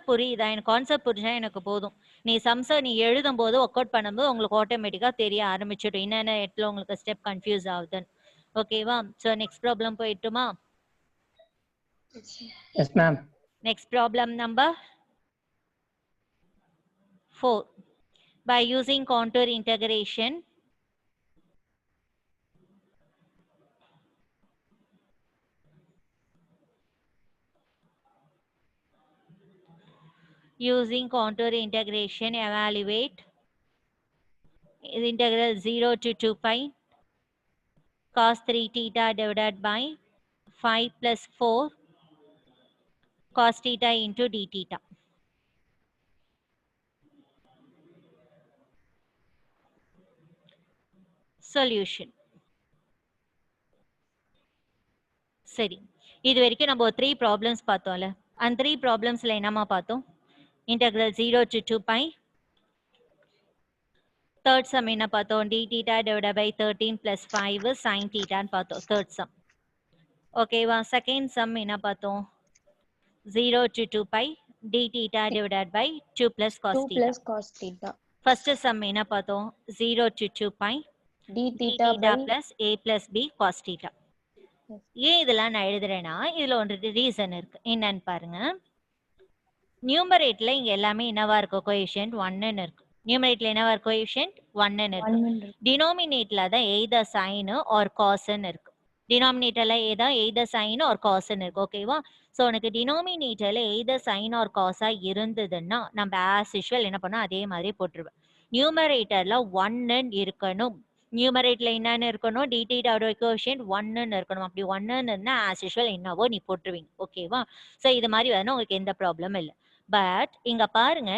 புரியுதா? எனக்கு கான்செப்ட் புரிஞ்சா எனக்கு போதும். நீ சம்ஸை நீ எழுதும் போது ஒர்க் அவுட் பண்ணும்போது உங்களுக்கு ஆட்டோமேட்டிக்கா தெரிய ஆரம்பிச்சிடும் என்னென்ன இடத்துல உங்களுக்கு ஸ்டெப் கன்ஃபியூஸ் ஆகுதுன்னு. ஓகேவா? ஸோ நெக்ஸ்ட் ப்ராப்ளம் போயிட்டுமா? Yes, ma'am. Next problem number 4. By using contour integration, evaluate is integral 0 to 2 pi cos 3 theta divided by 5 plus 4 cos theta into d theta. Solution. சரி, இது வரைக்கும் நம்ம 3 ப்ராப்ளம்ஸ் பார்த்தோம்ல. அந்த 3 ப்ராப்ளம்ஸ்ல என்னமா பார்த்தோம்? Integral 0 to 2 pi. Third sum என்ன பார்த்தோம்? d theta divided by 13 plus 5 sin theta ன்னு பார்த்தோம். தேர்ட் சம் ஓகேவா? செகண்ட் சம் என்ன பார்த்தோம்? 0 to 2 pi d theta divided by 2 plus cos 2 theta. plus cos theta. First sum என்ன பார்த்தோம்? 0 to 2 pi D d theta theta by plus a plus b cos theta. ஏன் இதெல்லாம் நான் எழுதுறேன்னா இதுல ஒன்று ரீசன் இருக்கு. என்னன்னு பாருங்க. நியூமரேட்ல இங்க எல்லாமே என்னவா இருக்கும்? கோஎஃபிஷியன்ட் 1ன்னு இருக்கு. நியூமரேட்ல என்னவா இருக்கு? கோஎஃபிஷியன்ட் 1ன்னு இருக்கு. 1 டினோமினேட்ல தான் எய்தர் சைன் ஆர் காஸ்ன்னு இருக்கு. டினாமினேட்டர்ல ஏதான் எய்தர் சைன் ஆர் காஸ்ன்னு இருக்கு. ஓகேவா? ஸோ உனக்கு டினாமினேட்டர்ல எய்தர் சைன் ஆர் காஸா இருந்ததுன்னா நம்ம ஆஸ் யூஷுவல் என்ன பண்ணோம் அதே மாதிரி போட்டுருவேன். நியூமரேட்டர்ல 1ன்னு இருக்கணும். நியூமரேட்ல என்னன்னு இருக்கணும்? d theta கோஎஃபிஷியன்ட் 1ன்னு இருக்கணும். அப்படி 1ன்னு இருந்தா ஆஸ் யூஷுவல் என்னவோ நீ போட்டுருவீங்க. ஓகேவா? ஸோ இது மாதிரி வேணா உங்களுக்கு எந்த ப்ராப்ளமும் இல்லை. பட் இங்க பாருங்க,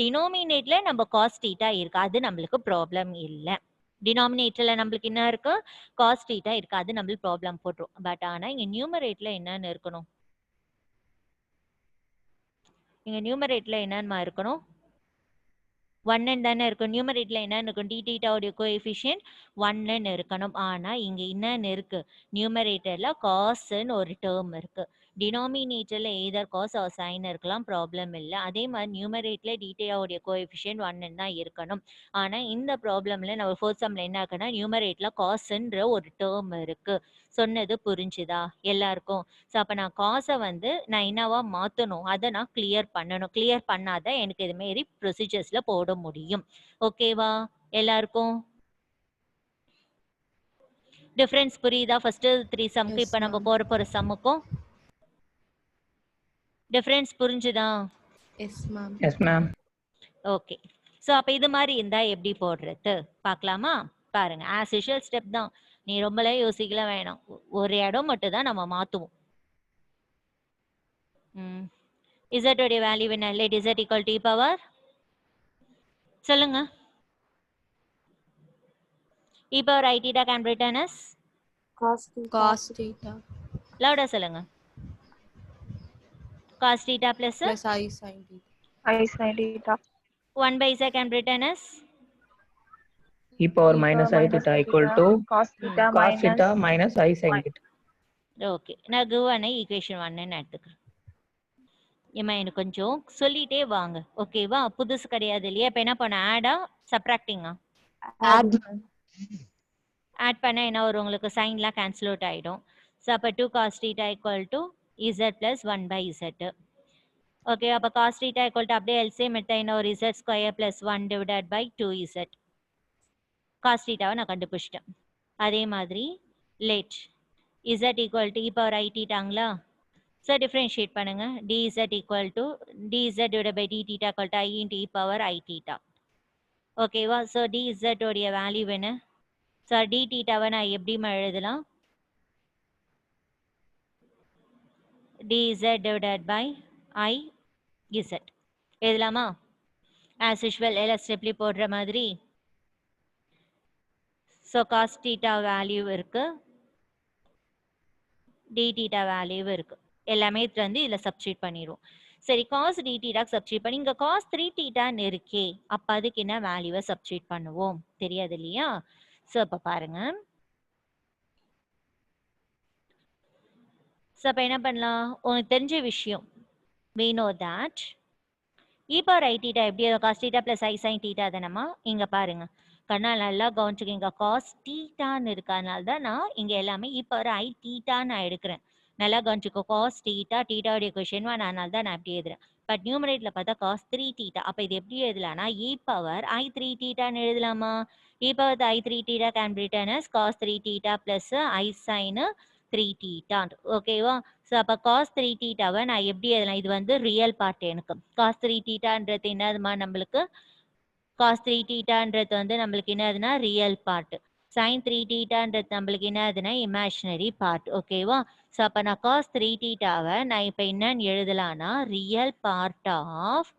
டினோமினேட்ல நம்ம காஸ் தீட்டா இருக்கு, அது நம்மளுக்கு ப்ராப்ளம் இல்லை. டினாமினேட்டர்ல நம்மளுக்கு என்ன இருக்கு? காஸ் தீட்டா இருக்கு, அது நம்மளுக்கு ப்ராப்ளம் போட்டுரும். பட் ஆனா இங்க நியூமரேட்ல என்னன்னு இருக்கணும்? இங்க நியூமரேட்ல என்னன்னு இருக்கணும்? 1 தானே இருக்கும். நியூமரேட்ல என்னன்னு இருக்கும்? d theta உடைய கோஎஃபிஷியன்ட் 1ன்னு இருக்கணும். ஆனா இங்க என்னன்னு இருக்கு? நியூமரேட்டர்ல காஸ்ன்னு ஒரு டேர்ம் இருக்கு. டினாமினேட்டர்ல எய்தர் காஸ் ஆர் சைன் இருக்கலாம், ப்ராப்ளம் இல்லை. அதே மாதிரி நியூமரேட்ல d theta உடைய கோஎஃபிஷியன்ட் 1ன்னு தான் இருக்கணும். ஆனா இந்த ப்ராப்ளம்ல நம்ம ஃபோர்த் சம்ல என்ன இருக்குன்னா நியூமரேட்ல காஸ்ன்ற ஒரு டேர்ம் இருக்கு. சொன்னது புரிஞ்சுதா எல்லாருக்கும்? ஸோ அப்ப நான் காசை நான் என்னவா மாத்தணும், அதை நான் கிளியர் பண்ணணும். கிளியர் பண்ணாதான் எனக்கு இது மாரி ப்ரொசீஜர்ஸ்ல போட முடியும். ஓகேவா எல்லாருக்கும்? டிஃபரன்ஸ் புரியுதா? ஃபர்ஸ்ட் 3 சம்க்கு இப்ப நம்ம போற சம்முக்கும் டிஃபரன்ஸ் புரிஞ்சுதா? Yes, ma'am. Yes, ma'am. Okay. So அப்ப இது மாதிரி இருந்தா எப்படி போடுறது பார்க்கலாமா? பாருங்க, ஆஸ் யூஷுவல் ஸ்டெப் தான். நீ ரொம்பலே யோசிக்கல வேணாம். ஒரு இடம் மட்டும் தான் நம்ம மாத்துவோம். Z உடைய வேல்யூ என்ன? let Z equal to e power சொல்லுங்க. e power I theta can be written as Cos theta louder சொல்லுங்க. cos theta plus plus I sin theta. I sin theta. 1 by Z can be written as E power minus I theta equal to cos theta cos theta minus minus I sin theta. Okay. நான் given ஈக்குவேஷன் 1 ன்னு எடுத்துக்கிறேன். ஏமா எனக்கு கொஞ்சம் சொல்லிட்டே வாங்க. ஓகேவா? புதுசு கிடையாது இல்லையா? இப்போ என்ன பண்ண ஆடா சப்ராக்டிங்கா? Add ஆட் பண்ண என்ன வரும் உங்களுக்கு? சைன்லாம் கேன்சல் அவுட் ஆயிடும். ஸோ அப்போ 2 cos theta equal to Z plus 1 by Z. Okay, அப்போ cos theta equal to அப்படியே எல்சிஎம் எடுத்தா என்ன ஒரு Z square plus 1 divided by 2Z. cos theta நான் கண்டுபிடிச்சிட்டேன். அதே மாதிரி let Z equal to e power I thetaங்களா? ஸோ டிஃப்ரென்ஷியேட் பண்ணுங்க. dz equal to dz divided by d theta equal to I into e power I theta. ஓகேவா? ஸோ dz உடைய வேல்யூ என்ன? ஸோ d thetaவை நான் எப்படிமா எழுதலாம்? dz divided by I z எழுதலாமா? as usual எல்லா ஸ்டெப்லையும் போடுற மாதிரி. ஸோ cos theta வேல்யூ இருக்கு, d theta வேல்யூ இருக்கு. எல்லாமே வந்து இதில் சப்ஸ்டியூட் பண்ணிடுவோம். சரி, cos d theta சப்ஸ்டியூட் பண்ணி இங்கே cos 3 thetaன்னு இருக்கே, அப்போ அதுக்கு என்ன வேல்யூவை சப்ஸ்டியூட் பண்ணுவோம்? தெரியாது இல்லையா? ஸோ இப்போ பாருங்க. ஸோ அப்போ என்ன பண்ணலாம்? உங்களுக்கு தெரிஞ்ச விஷயம் we know that e power I theta எப்படி cos theta plus I sin theta தானம்மா? இங்கே பாருங்க கண்ணால் நல்லா கவனிச்சுக்க. இங்கே cos thetaன்னு இருக்கனால தான் நான் இங்கே எல்லாமே e power I theta நான் எடுக்கிறேன். நல்லா கவனிச்சுக்கோ. cos theta thetaவுடைய கொஷின் அதனால தான் நான் அப்படி எழுதுறேன். பட் நியூமரேட்ல பார்த்தா cos 3 theta. அப்போ இது எப்படி எழுதலாம்னா e power I 3 thetaன்னு எழுதலாமா? e power I 3 theta can be written as cos 3 theta plus I sin 3 theta. ஓகேவா? ஸோ அப்போ cos 3 thetaவை நான் எப்படி எழுதலாம்? இது வந்து ரியல் பார்ட் எனக்கு. cos 3 thetaன்றது என்னதுமா நம்மளுக்கு? cos 3 thetaன்றது வந்து நம்மளுக்கு என்னதுன்னா ரியல் பார்ட். sin 3 thetaன்றது நம்மளுக்கு என்னதுன்னா இமேஜினரி பார்ட். ஓகேவா? ஸோ அப்போ நான் cos 3 thetaவை நான் இப்போ என்னன்னு எழுதலாம்னா real part of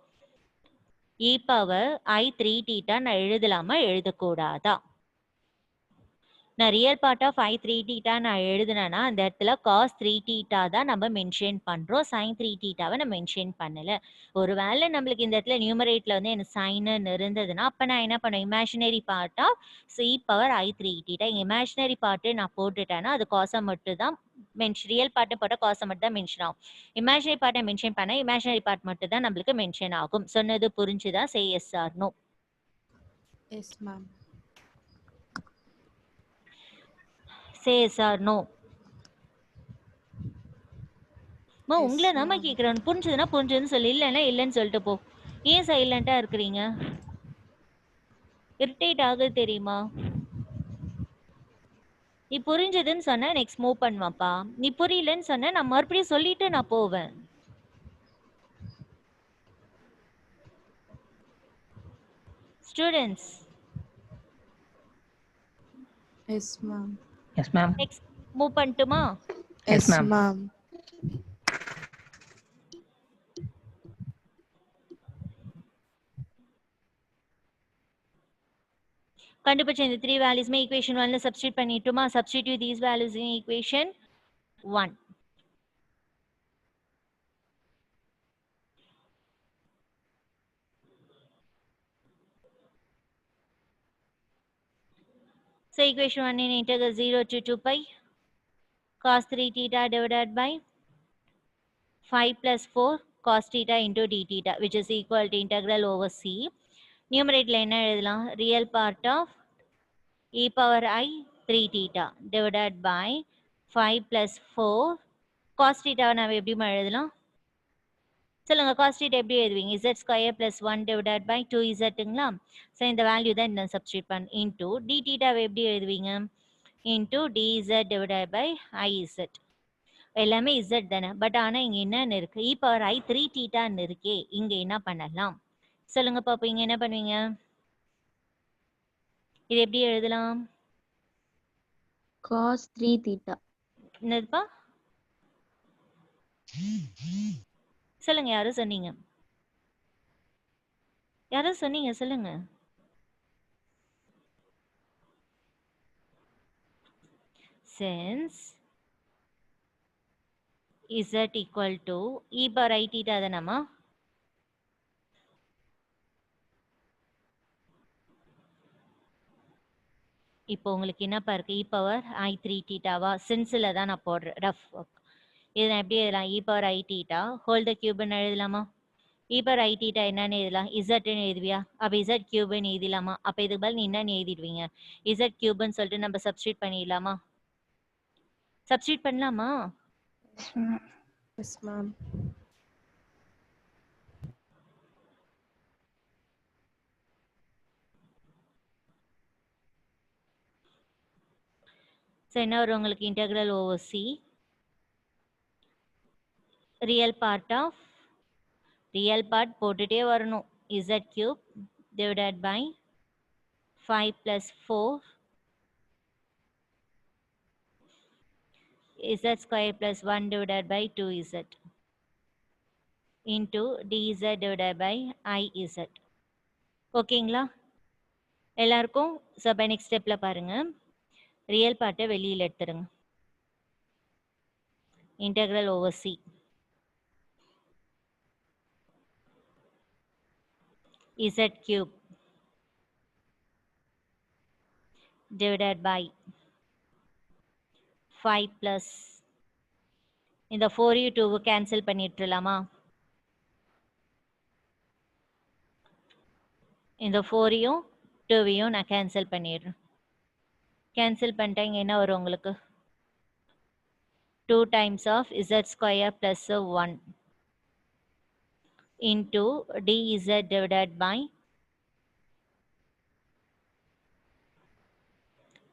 e power I 3 theta நான் எழுதலாமா எழுதக்கூடாதா? நான் real part of I 3 theta நான் எழுதுனேன்னா அந்த இடத்துல cos 3 theta தான் நம்ம மென்ஷன் பண்ணுறோம், sin 3 thetaவை நான் மென்ஷன் பண்ணலை. ஒருவேளை நம்மளுக்கு இந்த இடத்துல நியூமரேட்டில் வந்து எனக்கு சைனுன்னு இருந்ததுன்னா அப்போ நான் என்ன பண்ணுவேன்? Imaginary part of e power I 3 theta imaginary part நான் போட்டுட்டேன்னா அது காசை மட்டும் தான் ரியல் பார்ட்டு போட்டால் காசை மட்டும் தான் மென்ஷன் ஆகும். இமேஜினரி பார்ட்டை மென்ஷன் பண்ணால் இமேஜினரி பார்ட் மட்டும் தான் நம்மளுக்கு மென்ஷன் ஆகும். சொன்னது புரிஞ்சுதா? say yes or no. yes ma'am. say yes or no. Yes, உங்களை தான் ma'am. கேட்குறேன். புரிஞ்சதுன்னா புரிஞ்சதுன்னு சொல்லி, இல்லைன்னா இல்லைன்னு சொல்லிட்டு போ. ஏன் சைலண்டா இருக்கிறீங்க? இரிட்டேட் ஆகுது தெரியுமா? நீ புரிஞ்சதுன்னு சொன்ன நெக்ஸ்ட் மூவ் பண்ணுவாப்பா. நீ புரியலன்னு சொன்ன நான் மறுபடியும் சொல்லிட்டு நான் போவேன். Students yes ma'am. Yes, ma'am. Next move பண்ணட்டுமா? Yes, ma'am. ma'am. கண்டுபிடிச்ச இந்த 3 வேல்யூஸ்மே ஈக்குவேஷன் 1ல சப்ஸ்டிட்யூட் பண்ணிட்டுமா? Substitute these values in equation 1. So equation 1 in integral 0 to 2 pi cos 3 theta divided by 5 plus 4 cos theta into d theta which is equal to integral over c. Numerator என்ன எழுதலாம்? real part of e power I 3 theta divided by 5 plus 4 cos theta நாம் எப்படி எழுதலாம்? சொல்லுங்க, cos theta எப்படி எழுதுவீங்க? z square plus 1 divided by 2zங்களா? ஸோ இந்த வேல்யூ தான் இந்த சப்ஸ்டிட்யூட் பண்ண இன்டூ d theta எப்படி எழுதுவீங்க? Into dz divided by iz. எல்லாமே z தானே, பட் ஆனால் இங்கே என்னன்னு இருக்கு? e power I 3 thetaன்னு இருக்கே, இங்கே என்ன பண்ணலாம்? சொல்லுங்க பாப்போம், இங்கே என்ன பண்ணுவீங்க? இது எப்படி எழுதலாம்? cos 3 theta. என்னதுப்பா? சொல்லுங்க, யாரும் சொன்னீங்க. யாரோ சொன்னீங்க, சொல்லுங்க. Since z equal to e power I theta தானம்மா? இப்போ உங்களுக்கு என்னப்பா இருக்கு? e power I 3 thetaவா? sinceல தான் நான் போடுறேன். Rough work. இதை நான் எப்படி எழுதலாம்? e power I theta whole the cube ன்னு எழுதலாமா? e power I theta என்னன்னு எழுதலாம்? z ன்னு எழுதுவியா? அப்ப z cube ன்னு எழுதலாமா? அப்ப இதுக்கு பதில் நீ என்னன்னு எழுதிடுவீங்க? z cube ன்னு சொல்லிட்டு நம்ம சப்ஸ்டியூட் பண்ணிடலாமா? சப்ஸ்டியூட் பண்ணலாமா? Yes, ma'am. Yes, ma'am. So என்ன வரும் உங்களுக்கு? Integral over C real part போட்டுட்டே வரணும். z cube divided by 5 plus 4 z square plus 1 divided by 2z into dz divided by iz. ஓகேங்களா எல்லாருக்கும்? ஸோ அப்போ நெக்ஸ்ட் ஸ்டெப்பில் பாருங்க, ரியல் பார்ட்டை வெளியில் எடுத்துருங்க. Integral over C z cube divided by 5 plus இந்த 4 2 கேன்சல் பண்ணிட்டுலாமா? இந்த 4 2 நான் கேன்சல் பண்ணிடுறேன். கேன்சல் பண்ணிட்டா இங்கே என்ன வரும் உங்களுக்கு? 2 times of z square plus 1 into dz divided by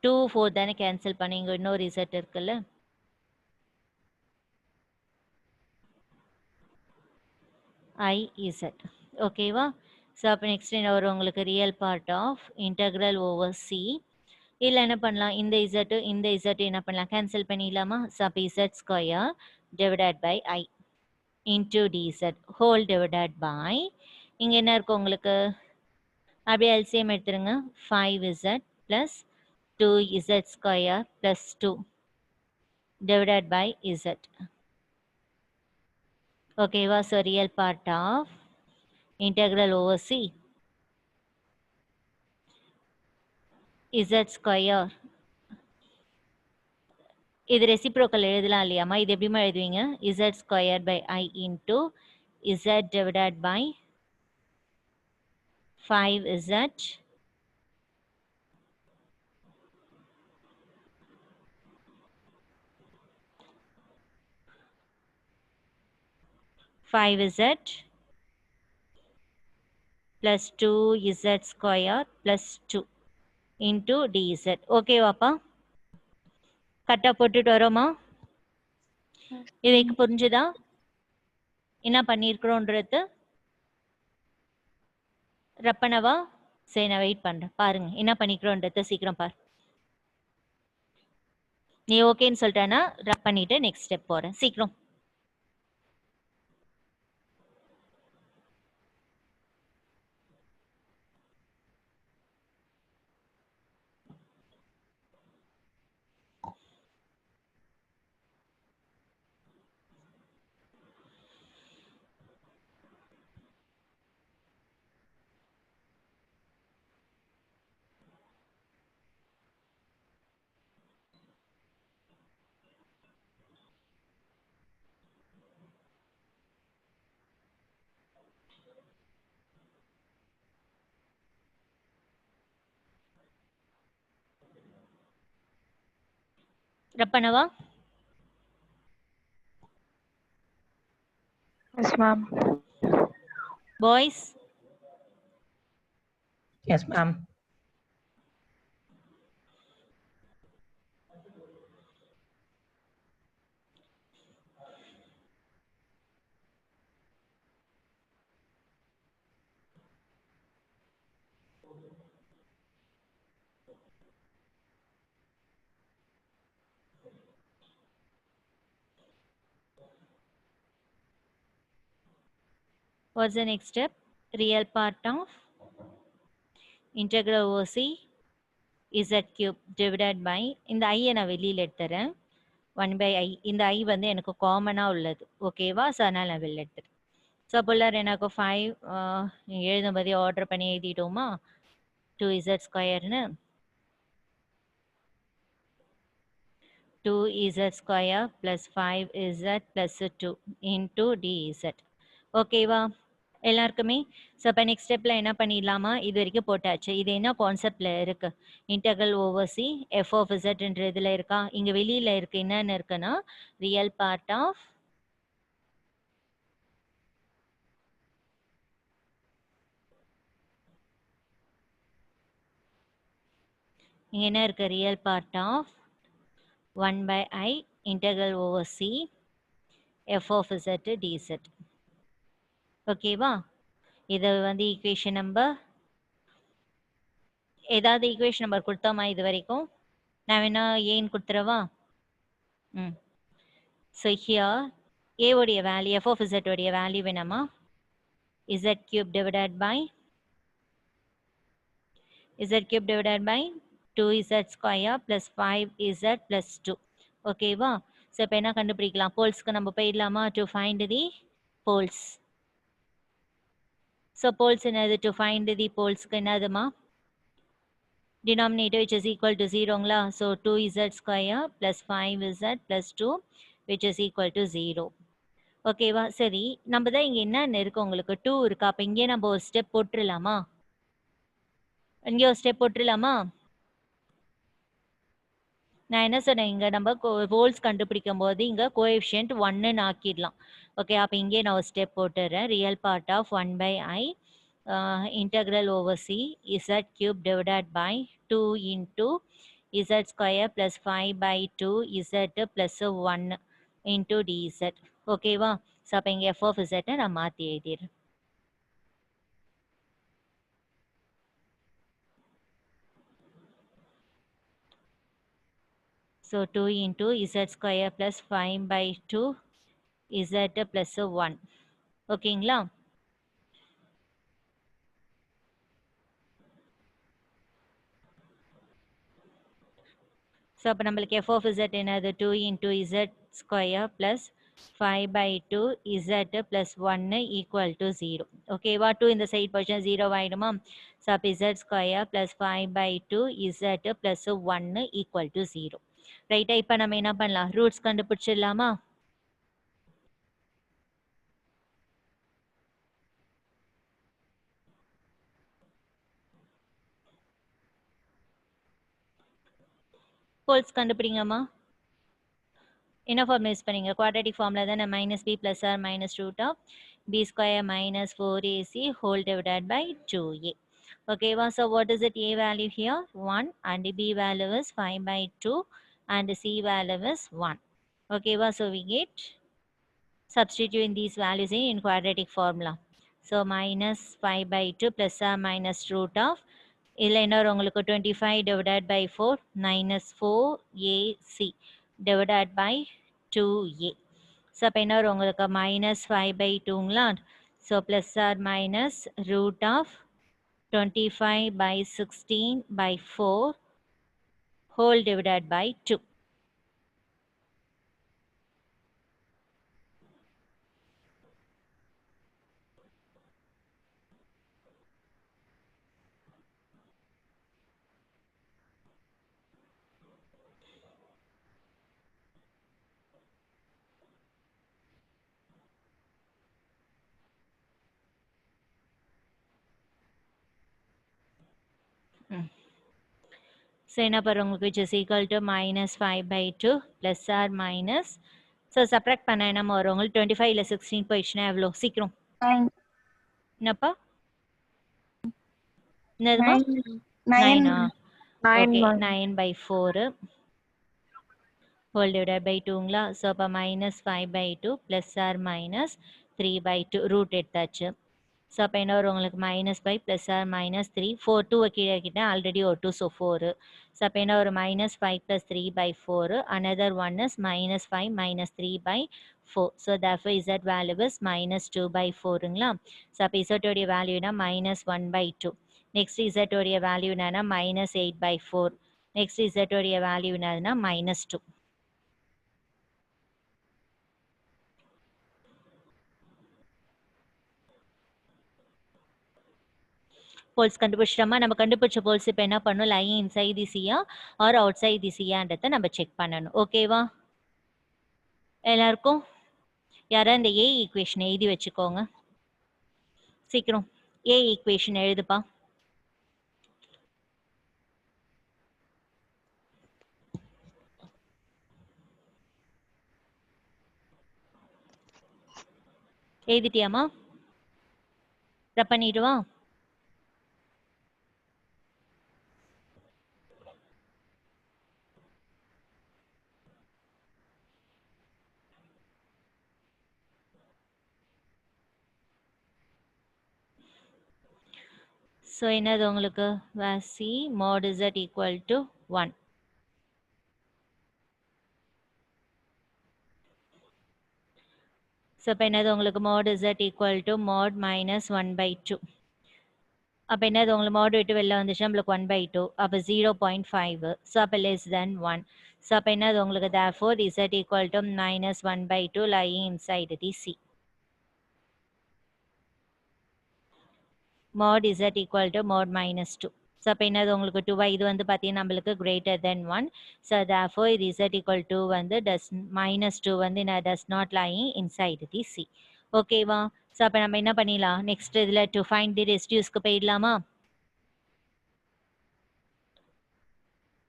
2 4 தானே கேன்சல் பண்ணி இங்கே இன்னொரு z இருக்குல்ல, iz. ஓகேவா? ஸோ அப்போ நெக்ஸ்ட் என்ன வரும் உங்களுக்கு? Real part of integral over C. இல்லை என்ன பண்ணலாம்? இந்த இசட்டு இந்த இசட்டு என்ன பண்ணலாம்? கேன்சல் பண்ணிடலாமா? ஸோ அப்போ z square divided by i into d z whole divided by இங்கே என்ன இருக்கும் உங்களுக்கு? அப்படியே எல்சிஎம் எடுத்துருங்க. 5z plus 2z square plus 2 divided by z. ஓகேவா? So real part of integral over c z square இது ரெசிப்ரோக்கல் எழுதலாம் இல்லையாமா? இது எப்படிமா எழுதுவீங்க? z square by I into z divided by 5z 5z plus 2z square plus 2 into dz. ஓகேவாப்பா? கரெக்டாக போட்டுட்டு வரோமா? இதுக்கு புரிஞ்சுதா என்ன பண்ணியிருக்கிறோன்றது? ரப்பனவா? சரி நான் வெயிட் பண்ணுறேன். பாருங்க என்ன பண்ணிக்கிறோன்றது சீக்கிரம் பாரு. நீ ஓகேன்னு சொல்லிட்டேன்னா ரப் பண்ணிட்டு நெக்ஸ்ட் ஸ்டெப் போகிறேன். சீக்கிரம். ரப்பனவா? Yes, ma'am. Boys Yes, ma'am. What's the next step? Real part of integral over c z cube divided by இந்த ஐயை நான் வெளியில் எடுத்துறேன் 1/i இந்த i வந்து எனக்கு காமனாக உள்ளது ஓகேவா ஸோ அதனால் நான் வெளியில் எடுத்துறேன் ஸோ புள்ளர் எனக்கு 5 எழுதும்போதே ஆர்டர் பண்ணி எழுதிட்டோமா 2z ஸ்கொயர்னு 2z square plus 5z plus 2 into dz. ஓகேவா எல்லாருக்குமே ஸோ இப்போ நெக்ஸ்ட் ஸ்டெப்பில் என்ன பண்ணிடலாமா இது வரைக்கும் போட்டாச்சு இது என்ன கான்செப்டில் இருக்கு integral over c f of இசட்ன்ற இதில் இருக்கா இங்கே வெளியில் இருக்கு என்னென்னு இருக்குன்னா ரியல் பார்ட் ஆஃப் இங்கே என்ன இருக்கு real part of 1/i integral over c f of z dz. ஓகேவா இது வந்து ஈக்குவேஷன் நம்பர் ஏதாவது ஈக்குவேஷன் நம்பர் கொடுத்தோமா இது வரைக்கும் நான் வேணா ஏன்னு கொடுத்துறவா ஸோ ஹியர் ஏ உடைய வேல்யூ எஃப் ஆஃப் இசட் உடைய வேல்யூ வேணாமா z cube divided by z cube divided by 2z square plus 5z plus 2 ஓகேவா ஸோ இப்போ என்ன கண்டுபிடிக்கலாம் போல்ஸ்க்கு நம்ம போயிடலாமா to find the poles so poles என்னது டு ஃபைண்ட் தி போல்ஸ்க்கு என்னதுமா denominator which is equal to 0ங்களா so 2z square plus 5z plus 2 which is equal to 0 ஓகேவா சரி நம்ம தான் இங்கே என்ன இருக்கு உங்களுக்கு 2 இருக்கா அப்போ இங்கே நம்ம ஒரு ஸ்டெப் போட்டுடலாமா இங்கே ஒரு ஸ்டெப் போட்டுடலாமா நான் என்ன சொன்னேன் இங்கே நம்ம போல்ஸ் கண்டுபிடிக்கும் போது இங்கே கோஎஃபிஷியன்ட் 1ன்னு ஆக்கிடலாம் ஓகே அப்போ இங்கே நான் ஒரு ஸ்டெப் போட்டுறேன் real part of 1/i integral over c z cube divided by 2 into z square plus 5/2 z plus 1 into dz ஓகேவா ஸோ அப்போ இங்கே f of z நான் மாற்றி எழுதிடுறேன் so 2 into z square plus 5/2 z plus 1 ஓகேங்களா ஸோ அப்போ நம்மளுக்கு எஃப் ஆஃப் இசட் என்னது 2 into z square plus 5/2 z plus 1 equal to 0 ஓகேவா 2 இந்த சைட் போச்சுன்னா 0 ஆகிடுமா ஸோ அப்போ z square plus 5/2 z plus 1 equal to 0 ரைட்டா இப்போ நம்ம என்ன பண்ணலாம் ரூட்ஸ் கண்டுபிடிச்சிடலாமா போல்ஸ் கண்டுபிடிங்கம்மா என்ன ஃபார்ம் யூஸ் பண்ணீங்க குவாட்ரேட்டிக் ஃபார்மில் தானே minus b plus or minus root of b square minus 4ac whole divided by 2a ஓகேவா so what is it a value here 1 and b value is 5/2 and c value is 1 ஓகேவா so we get substitute these values in quadratic formula so minus 5/2 plus or minus root of இதில் என்ன வரும் உங்களுக்கு 25 divided by 4 minus 4ac divided by 2a so அப்போ என்ன வரும் உங்களுக்கு minus 5/2ங்களா so plus or minus root of 25 by 16 by 4 whole divided by 2 So என்ன வரும் உங்களுக்கு which is equal to minus 5/2 plus or minus so subtract பண்ண என்ன வரும் உங்களுக்கு 25 இல்ல 16 போயிடுச்சுன்னா எவ்வளோ சீக்கிரம் 9 என்னப்பா என்னதுமா 9 ஓகே 9/4 whole divided by 2ங்களா ஸோ அப்போ minus 5/2 plus or minus 3/2 root எடுத்தாச்சு ஸோ அப்போ என்ன வரும் உங்களுக்கு -5 ப்ளஸ் ஆர் -3 4 2 கீழே கிட்ட ஆல்ரெடி ஒரு 2 ஸோ 4 ஸோ அப்போ என்ன ஒரு -5 + 3/4 another one is -5 - 3/4 so therefore z value is -2/4ங்களா ஸோ அப்போ z உடைய வேல்யூனா -1/2 நெக்ஸ்ட் z உடைய வேல்யூ என்னன்னா -8/4 நெக்ஸ்ட் z உடைய வேல்யூ என்னதுன்னா -2 போல்ஸ் கண்டுபிடிச்சிட்டோமா நம்ம கண்டுபிடிச்ச போல்ஸ் இப்போ என்ன பண்ணணும் லை இன்சைட் தி சியா ஆர் அவுட் சைட் தி சியான்றதை நம்ம செக் பண்ணணும் ஓகேவா எல்லாருக்கும் யாரா இந்த ஏ ஈக்குவேஷன் எழுதி வச்சுக்கோங்க சீக்கிரம் ஏ ஈக்குவேஷன் எழுதுப்பா எழுதிட்டியாமா ரப் பண்ணிடுவா ஸோ என்னது உங்களுக்கு C mod z equal to 1 so இப்போ என்னது உங்களுக்கு mod z equal to mod -1/2 அப்போ என்னது உங்களுக்கு mod விட்டு வெளில வந்துச்சு நம்மளுக்கு 1/2 அப்போ 0.5 ஸோ அப்போ லெஸ் தென் 1 ஸோ அப்போ என்னது உங்களுக்கு therefore z equal to -1/2 lying inside the C mod z equal to mod -2 so அப்போ என்னது உங்களுக்கு 2 இது வந்து பார்த்தீங்கன்னா நம்மளுக்கு greater than 1 ஸோ therefore இது z equal to வந்து -2 வந்து does not lying inside the C ஓகேவா ஸோ அப்போ நம்ம என்ன பண்ணிடலாம் நெக்ஸ்ட் இதில் டு ஃபைண்ட் தி ரெசிடியூஸ்க்கு போயிடலாமா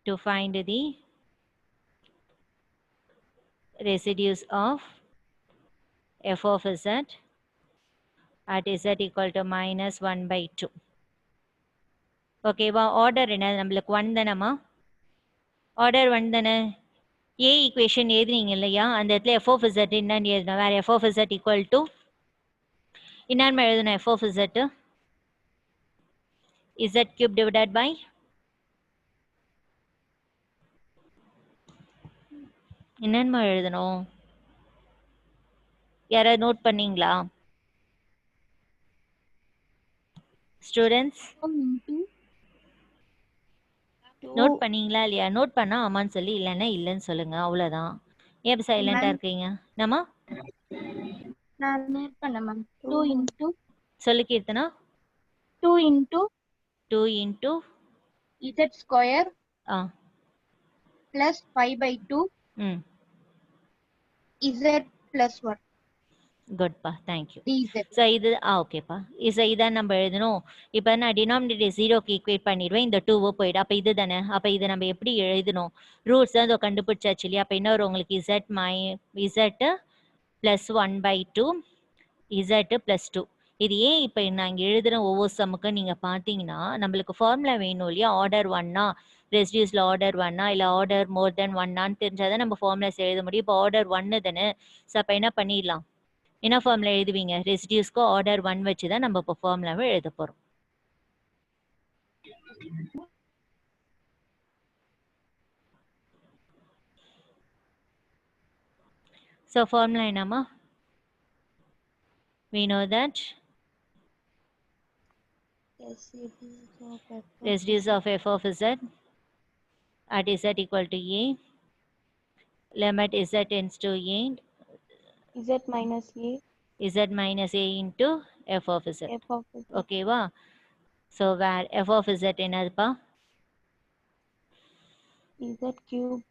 to find the residues of f of z at z equal to -1/2 ஓகேவா ஆர்டர் என்ன நம்மளுக்கு 1 தானேம்மா ஆர்டர் 1 தானே ஏ ஈக்குவேஷன் எழுதுனீங்க இல்லையா அந்த இடத்துல f of z என்னன்னு எழுதணும் வேறு f of z equal to என்னன்னு எழுதணும் f of z z³ divided by என்னன்னு எழுதணும் யாராவது நோட் பண்ணீங்களா ஸ்டூடெண்ட்ஸ் நோட் பண்ணீங்களா இல்லையா நோட் பண்ணா ஆமான்னு சொல்லி இல்லைன்னா இல்லைன்னு சொல்லுங்க அவ்வளோதான் ஏன் சைலண்டா இருக்கீங்க நம்ம நான் நோட் பண்ணேன் மேம் 2 into சொல்லு Keerthana 2 into 2 into z square ஆ plus 5/2 ம் z plus 1 குட்பா தேங்க்யூ dz. ஸோ இது ஓகேப்பா இதான் நம்ம எழுதணும் இப்போ நான் டினாமினேட்டர் 0க்கு ஈக்குவேட் பண்ணிடுவேன் இந்த 2 போயிடும் அப்போ இது தானே அப்போ இது நம்ம எப்படி எழுதணும் ரூட்ஸ் தான் இதை கண்டுபிடிச்சாச்சு இல்லையா அப்போ என்ன வரும் உங்களுக்கு z ப்ளஸ் 1/2 z ப்ளஸ் 2 இது ஏன் இப்போ நான் இங்கே எழுதுகிற ஒவ்வொரு சம்முக்கும் நீங்கள் பார்த்தீங்கன்னா நம்மளுக்கு ஃபார்முலா வேணும் இல்லையா ஆர்டர் 1னா ரெசிடியூஸில் ஆர்டர் 1னா இல்லை ஆர்டர் மோர் தென் 1னான்னு தெரிஞ்சால் தான் நம்ம ஃபார்முலாஸ் எழுத முடியும் இப்போ ஆர்டர் 1 தானே ஸோ அப்போ என்ன பண்ணிடலாம் என்ன ஃபார்முலா எழுதுவீங்க ரெசிடியூஸ்க்கு ஆர்டர் 1 வச்சு தான் நம்ம இப்போ ஃபார்முலாவை எழுத போகிறோம் ஸோ ஃபார்முலா என்னம்மா we know that residues of f of z at z equal to a limit z tends to a z minus a z minus a into f of z f of z. okay வா so where f of z என்னதுப்பா z cube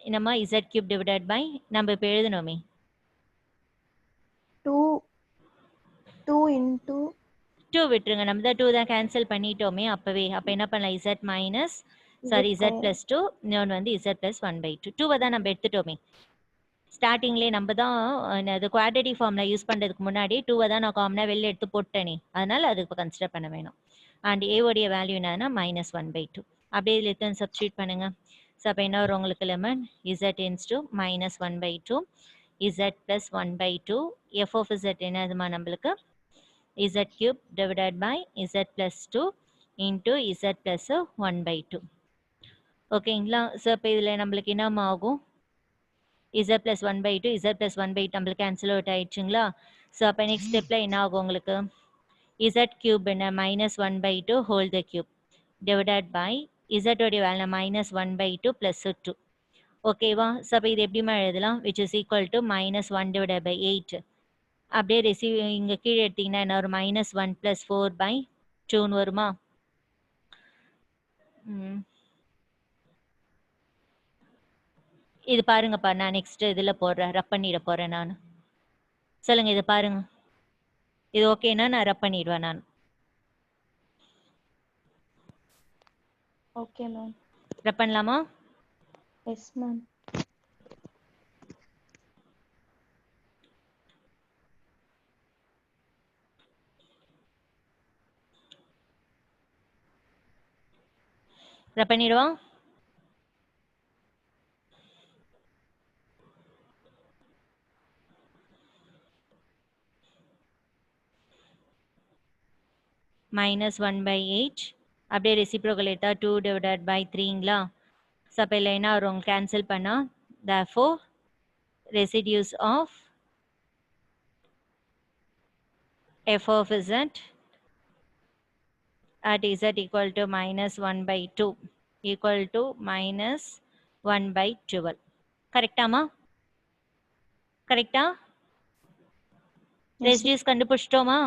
என்னம்மா z³ divided by நம்ம இப்போ எழுதணுமே 2 into 2 விட்டுருங்க நம்ம தான் 2 தான் கேன்சல் பண்ணிட்டோமே அப்போவே அப்போ என்ன பண்ணலாம் z minus sorry z plus 2 இன்னொன்று வந்து z ப்ளஸ் 1/2 2 தான் நம்ம எடுத்துட்டோமே ஸ்டார்டிங்லேயே நம்ம தான் அது குவாட்ரேட்டிக் ஃபார்முலா யூஸ் பண்ணுறதுக்கு முன்னாடி 2 தான் நான் காமனாக வெளில எடுத்து போட்டேனே அதனால் அது இப்போ கன்சிடர் பண்ண வேணும் அண்ட் ஏவோடைய வேல்யூ என்னன்னா -1/2 அப்படியே இதில் எத்தனை சப்ஸ்டியூட் பண்ணுங்க ஸோ அப்போ என்ன வரும் உங்களுக்கு lemon z tends to -1/2 z plus 1/2 f of z என்னதுமா நம்மளுக்கு z cube divided by z plus 2 into z plus 1 by 2. ஓகேங்களா? ஸோ இப்போ இதில் நம்மளுக்கு என்ன ஆகும்? z plus 1 by 2, z plus 1 by 2 நம்மளுக்கு கேன்சல் அவுட் ஆயிடுச்சுங்களா? ஸோ அப்போ நெக்ஸ்ட் ஸ்டெப்பில் என்ன ஆகும் உங்களுக்கு? z cube என்ன minus 1 by 2 whole the cube divided by z உடைய வேல்யூ minus 1 by 2 plus 2. ஓகேவா? ஸோ அப்போ இது எப்படிமா எழுதலாம்? which is equal to minus 1 divided by 8. அப்படியே ரெசிவ் இங்கே கீழே எடுத்தீங்கன்னா என்ன ஒரு minus 1 plus 4 by 2ன்னு வருமா? இது பாருங்கப்பா, நான் நெக்ஸ்ட் இதில் போடுறேன், ரப் பண்ணிட போகிறேன் நான். சொல்லுங்க, இது பாருங்க. இது ஓகேனா நான் ரப் பண்ணிடுவேன் நான். Okay ma'am. ரப் பண்ணலாமா? Yes ma'am. ரப் பண்ணிடுவா? minus 1 by 8 அப்படியே ரெசிப்ரோக்கல் எடுத்தா 2 divided by 3ங்களா? ஸோ அப்போ இல்லை என்ன வரும்? கேன்சல் பண்ணால் therefore residues of f of z at z equal to minus 1 by 2 equal to minus 1 by 12. கரெக்டாமா? கரெக்டா? ரெசிடியூஸ் கண்டுபிடிச்சிட்டோமா?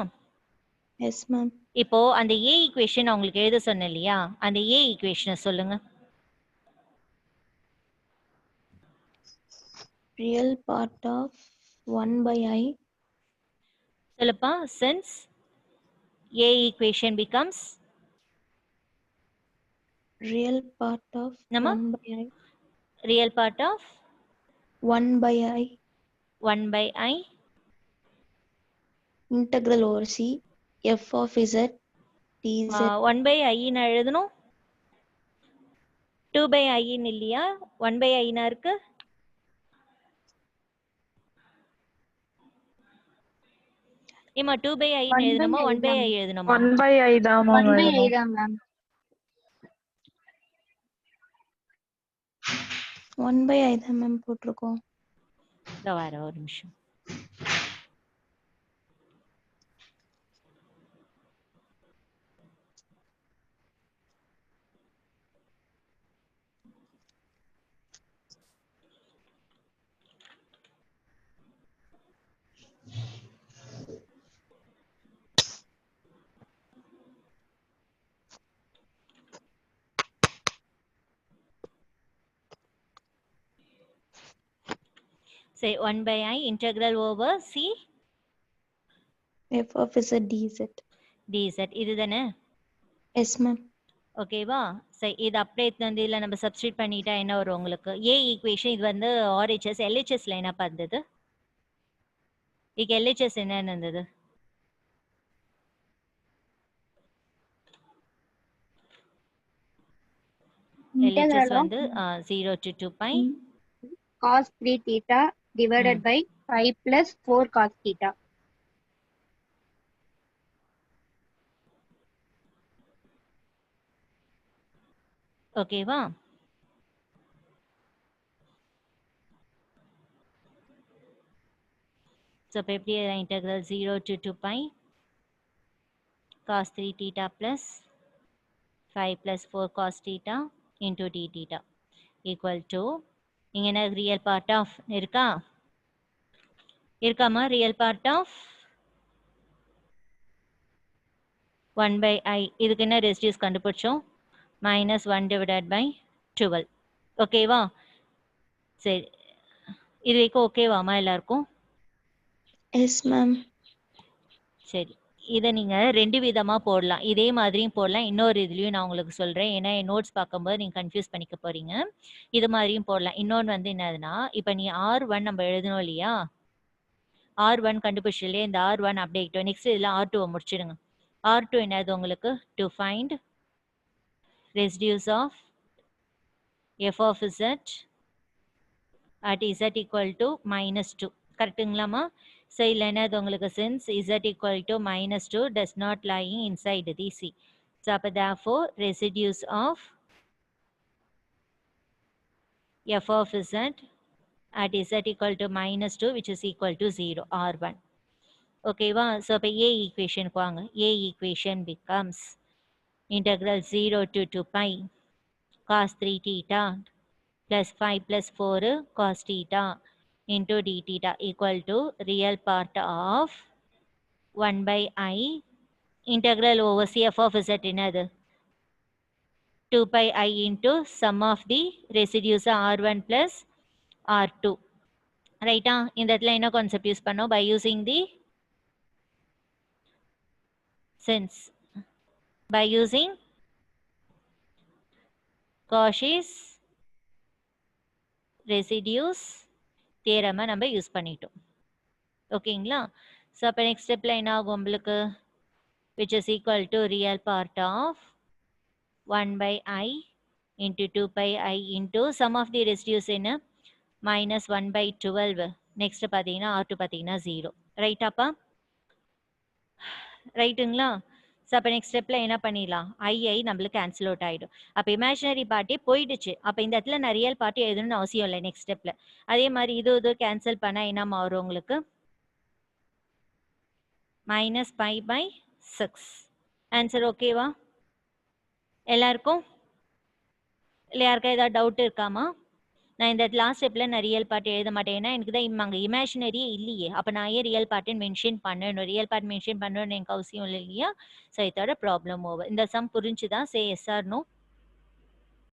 Yes ma'am. இப்போ அந்த ஏ ஈக்குவேஷன் உங்களுக்கு எழுத சொன்னேன் இல்லையா? அந்த ஏ ஈக்குவேஷனை சொல்லுங்க. Real part of 1 by I. சொல்லுப்பா. since A equation becomes real part of Nama? 1 by I. real part of 1 by I. 1 by I integral over C f of z dz. 1 by I ன்னு எழுதணும். 2 by I ன்னு இல்லையா? 1 by I னா இருக்கு. ஏமா 2 by I ன்னு எழுதணுமா 1 by I எழுதணுமா? 1 by I தான் மேம். 1 by I தான் மேம். 1 by I தான் மேம் போட்டிருக்கோம். இதோ வர ஒரு நிமிஷம். Say 1 by I integral over C f of z dz. dz இதுதானே? Yes ma'am. ஓகேவா? சரி, இது அப்படியே வந்து இதில் நம்ம சப்ஸ்டியூட் பண்ணிட்டா என்ன வரும் உங்களுக்கு? ஏ ஈக்குவேஷன் இது வந்து ஆர்ஹெச்எஸ். எல்ஹெச்எஸ்ல என்ன பார்த்தது? ಈಗ எல்ஹெச்எஸ் என்னன்னு இருந்தது? எல்ஹெச்எஸ் வந்து 0 to 2 pi cos 3 theta divided by 5 plus 4 cos theta. ஓகேவா? ஸோ இப்போ எப்படி integral 0 to 2 pi cos 3 theta plus 5 plus 4 cos theta into d theta equal to இங்கே என்ன ரியல் பார்ட் ஆஃப் இருக்கா? இருக்காமா? Real part of 1 by I. இதுக்கு என்ன ரெசிடியூஸ் கண்டுபிடிச்சோம்? minus 1 divided by 12. ஓகேவா? சரி, இது வரைக்கும் ஓகேவாமா எல்லாருக்கும்? Yes ma'am. சரி, இதை நீங்கள் 2 விதமாக போடலாம். இதே மாதிரியும் போடலாம். இன்னொரு இதுலேயும் நான் உங்களுக்கு சொல்கிறேன். ஏன்னா என் நோட்ஸ் பார்க்கும்போது நீங்கள் கன்ஃபியூஸ் பண்ணிக்க போகிறீங்க. இது மாதிரியும் போடலாம். இன்னொன்று வந்து என்னதுன்னா, இப்போ நீ R1 நம்ம எழுதணும் இல்லையா? R1 கண்டுபிடிச்சிலே இந்த R1 அப்படியே நெக்ஸ்ட் இதில் R2 முடிச்சிடுங்க. R2 என்னது உங்களுக்கு? To find residues of f of z at z equal to minus 2. கரெக்டுங்களாமா? ஸோ இதில் என்னது உங்களுக்கு since z equal to -2 does not lying inside the C. So அப்போ therefore residues of f of z at z equal to -2 which is equal to 0 R1. ஓகேவா? ஸோ அப்போ A ஈக்குவேஷனுக்கு வாங்க. A equation becomes integral 0 to 2 pi cos 3 theta plus 5 plus 4 cos theta into d theta equal to real part of 1 by I integral over CF of z என்னது 2 pi I into sum of the residues R1 plus R2. ரைட்டா? இந்த இடத்துல என்ன கான்செப்ட் யூஸ் பண்ணோம்? by using the since by using Cauchy's residues theorem நம்ம யூஸ் பண்ணிட்டோம். ஓகேங்களா? ஸோ அப்போ நெக்ஸ்ட் ஸ்டெப்பில் என்ன ஆகும் உங்களுக்கு? which is equal to real part of 1 by I into 2 pi I into sum of the residues என்ன minus 1 by 12. நெக்ஸ்ட் பார்த்தீங்கன்னா R2 பார்த்தீங்கன்னா 0. ரைட்டாப்பா? ரைட்டுங்களா? ஸோ அப்போ நெக்ஸ்ட் ஸ்டெப்பில் என்ன பண்ணிடலாம்? ஐ நம்மளுக்கு கேன்சல் அவுட் ஆகிடும். அப்போ இமேஜினரி பார்ட்டே போயிடுச்சு. அப்போ இந்த இடத்துல நான் ரியல் பார்ட்டி எழுதணும்னு அவசியம் இல்லை நெக்ஸ்ட் ஸ்டெப்பில். அதே மாதிரி இது கேன்சல் பண்ணால் என்ன மாறும் உங்களுக்கு? -π/6. ஆன்சர் ஓகேவா எல்லாருக்கும்? இல்லை யாருக்கா ஏதாவது டவுட் இருக்காமா? நான் இந்த லாஸ்ட் ஸ்டெப்பில் நான் ரியல் பார்ட் எழுத மாட்டேன். ஏன்னா எனக்கு தான் அங்கே இமேஜினரியே இல்லையே. அப்போ நான் ஏன் ரியல் பார்ட்டுன்னு மென்ஷன் பண்ணணும்? ரியல் பார்ட் மென்ஷன் பண்ணணும்னு எனக்கு அவசியம் இல்லை இல்லையா? ஸோ இதோட ப்ராப்ளம் ஓவர். இந்த சம் புரிஞ்சுதான்? Say yes or no?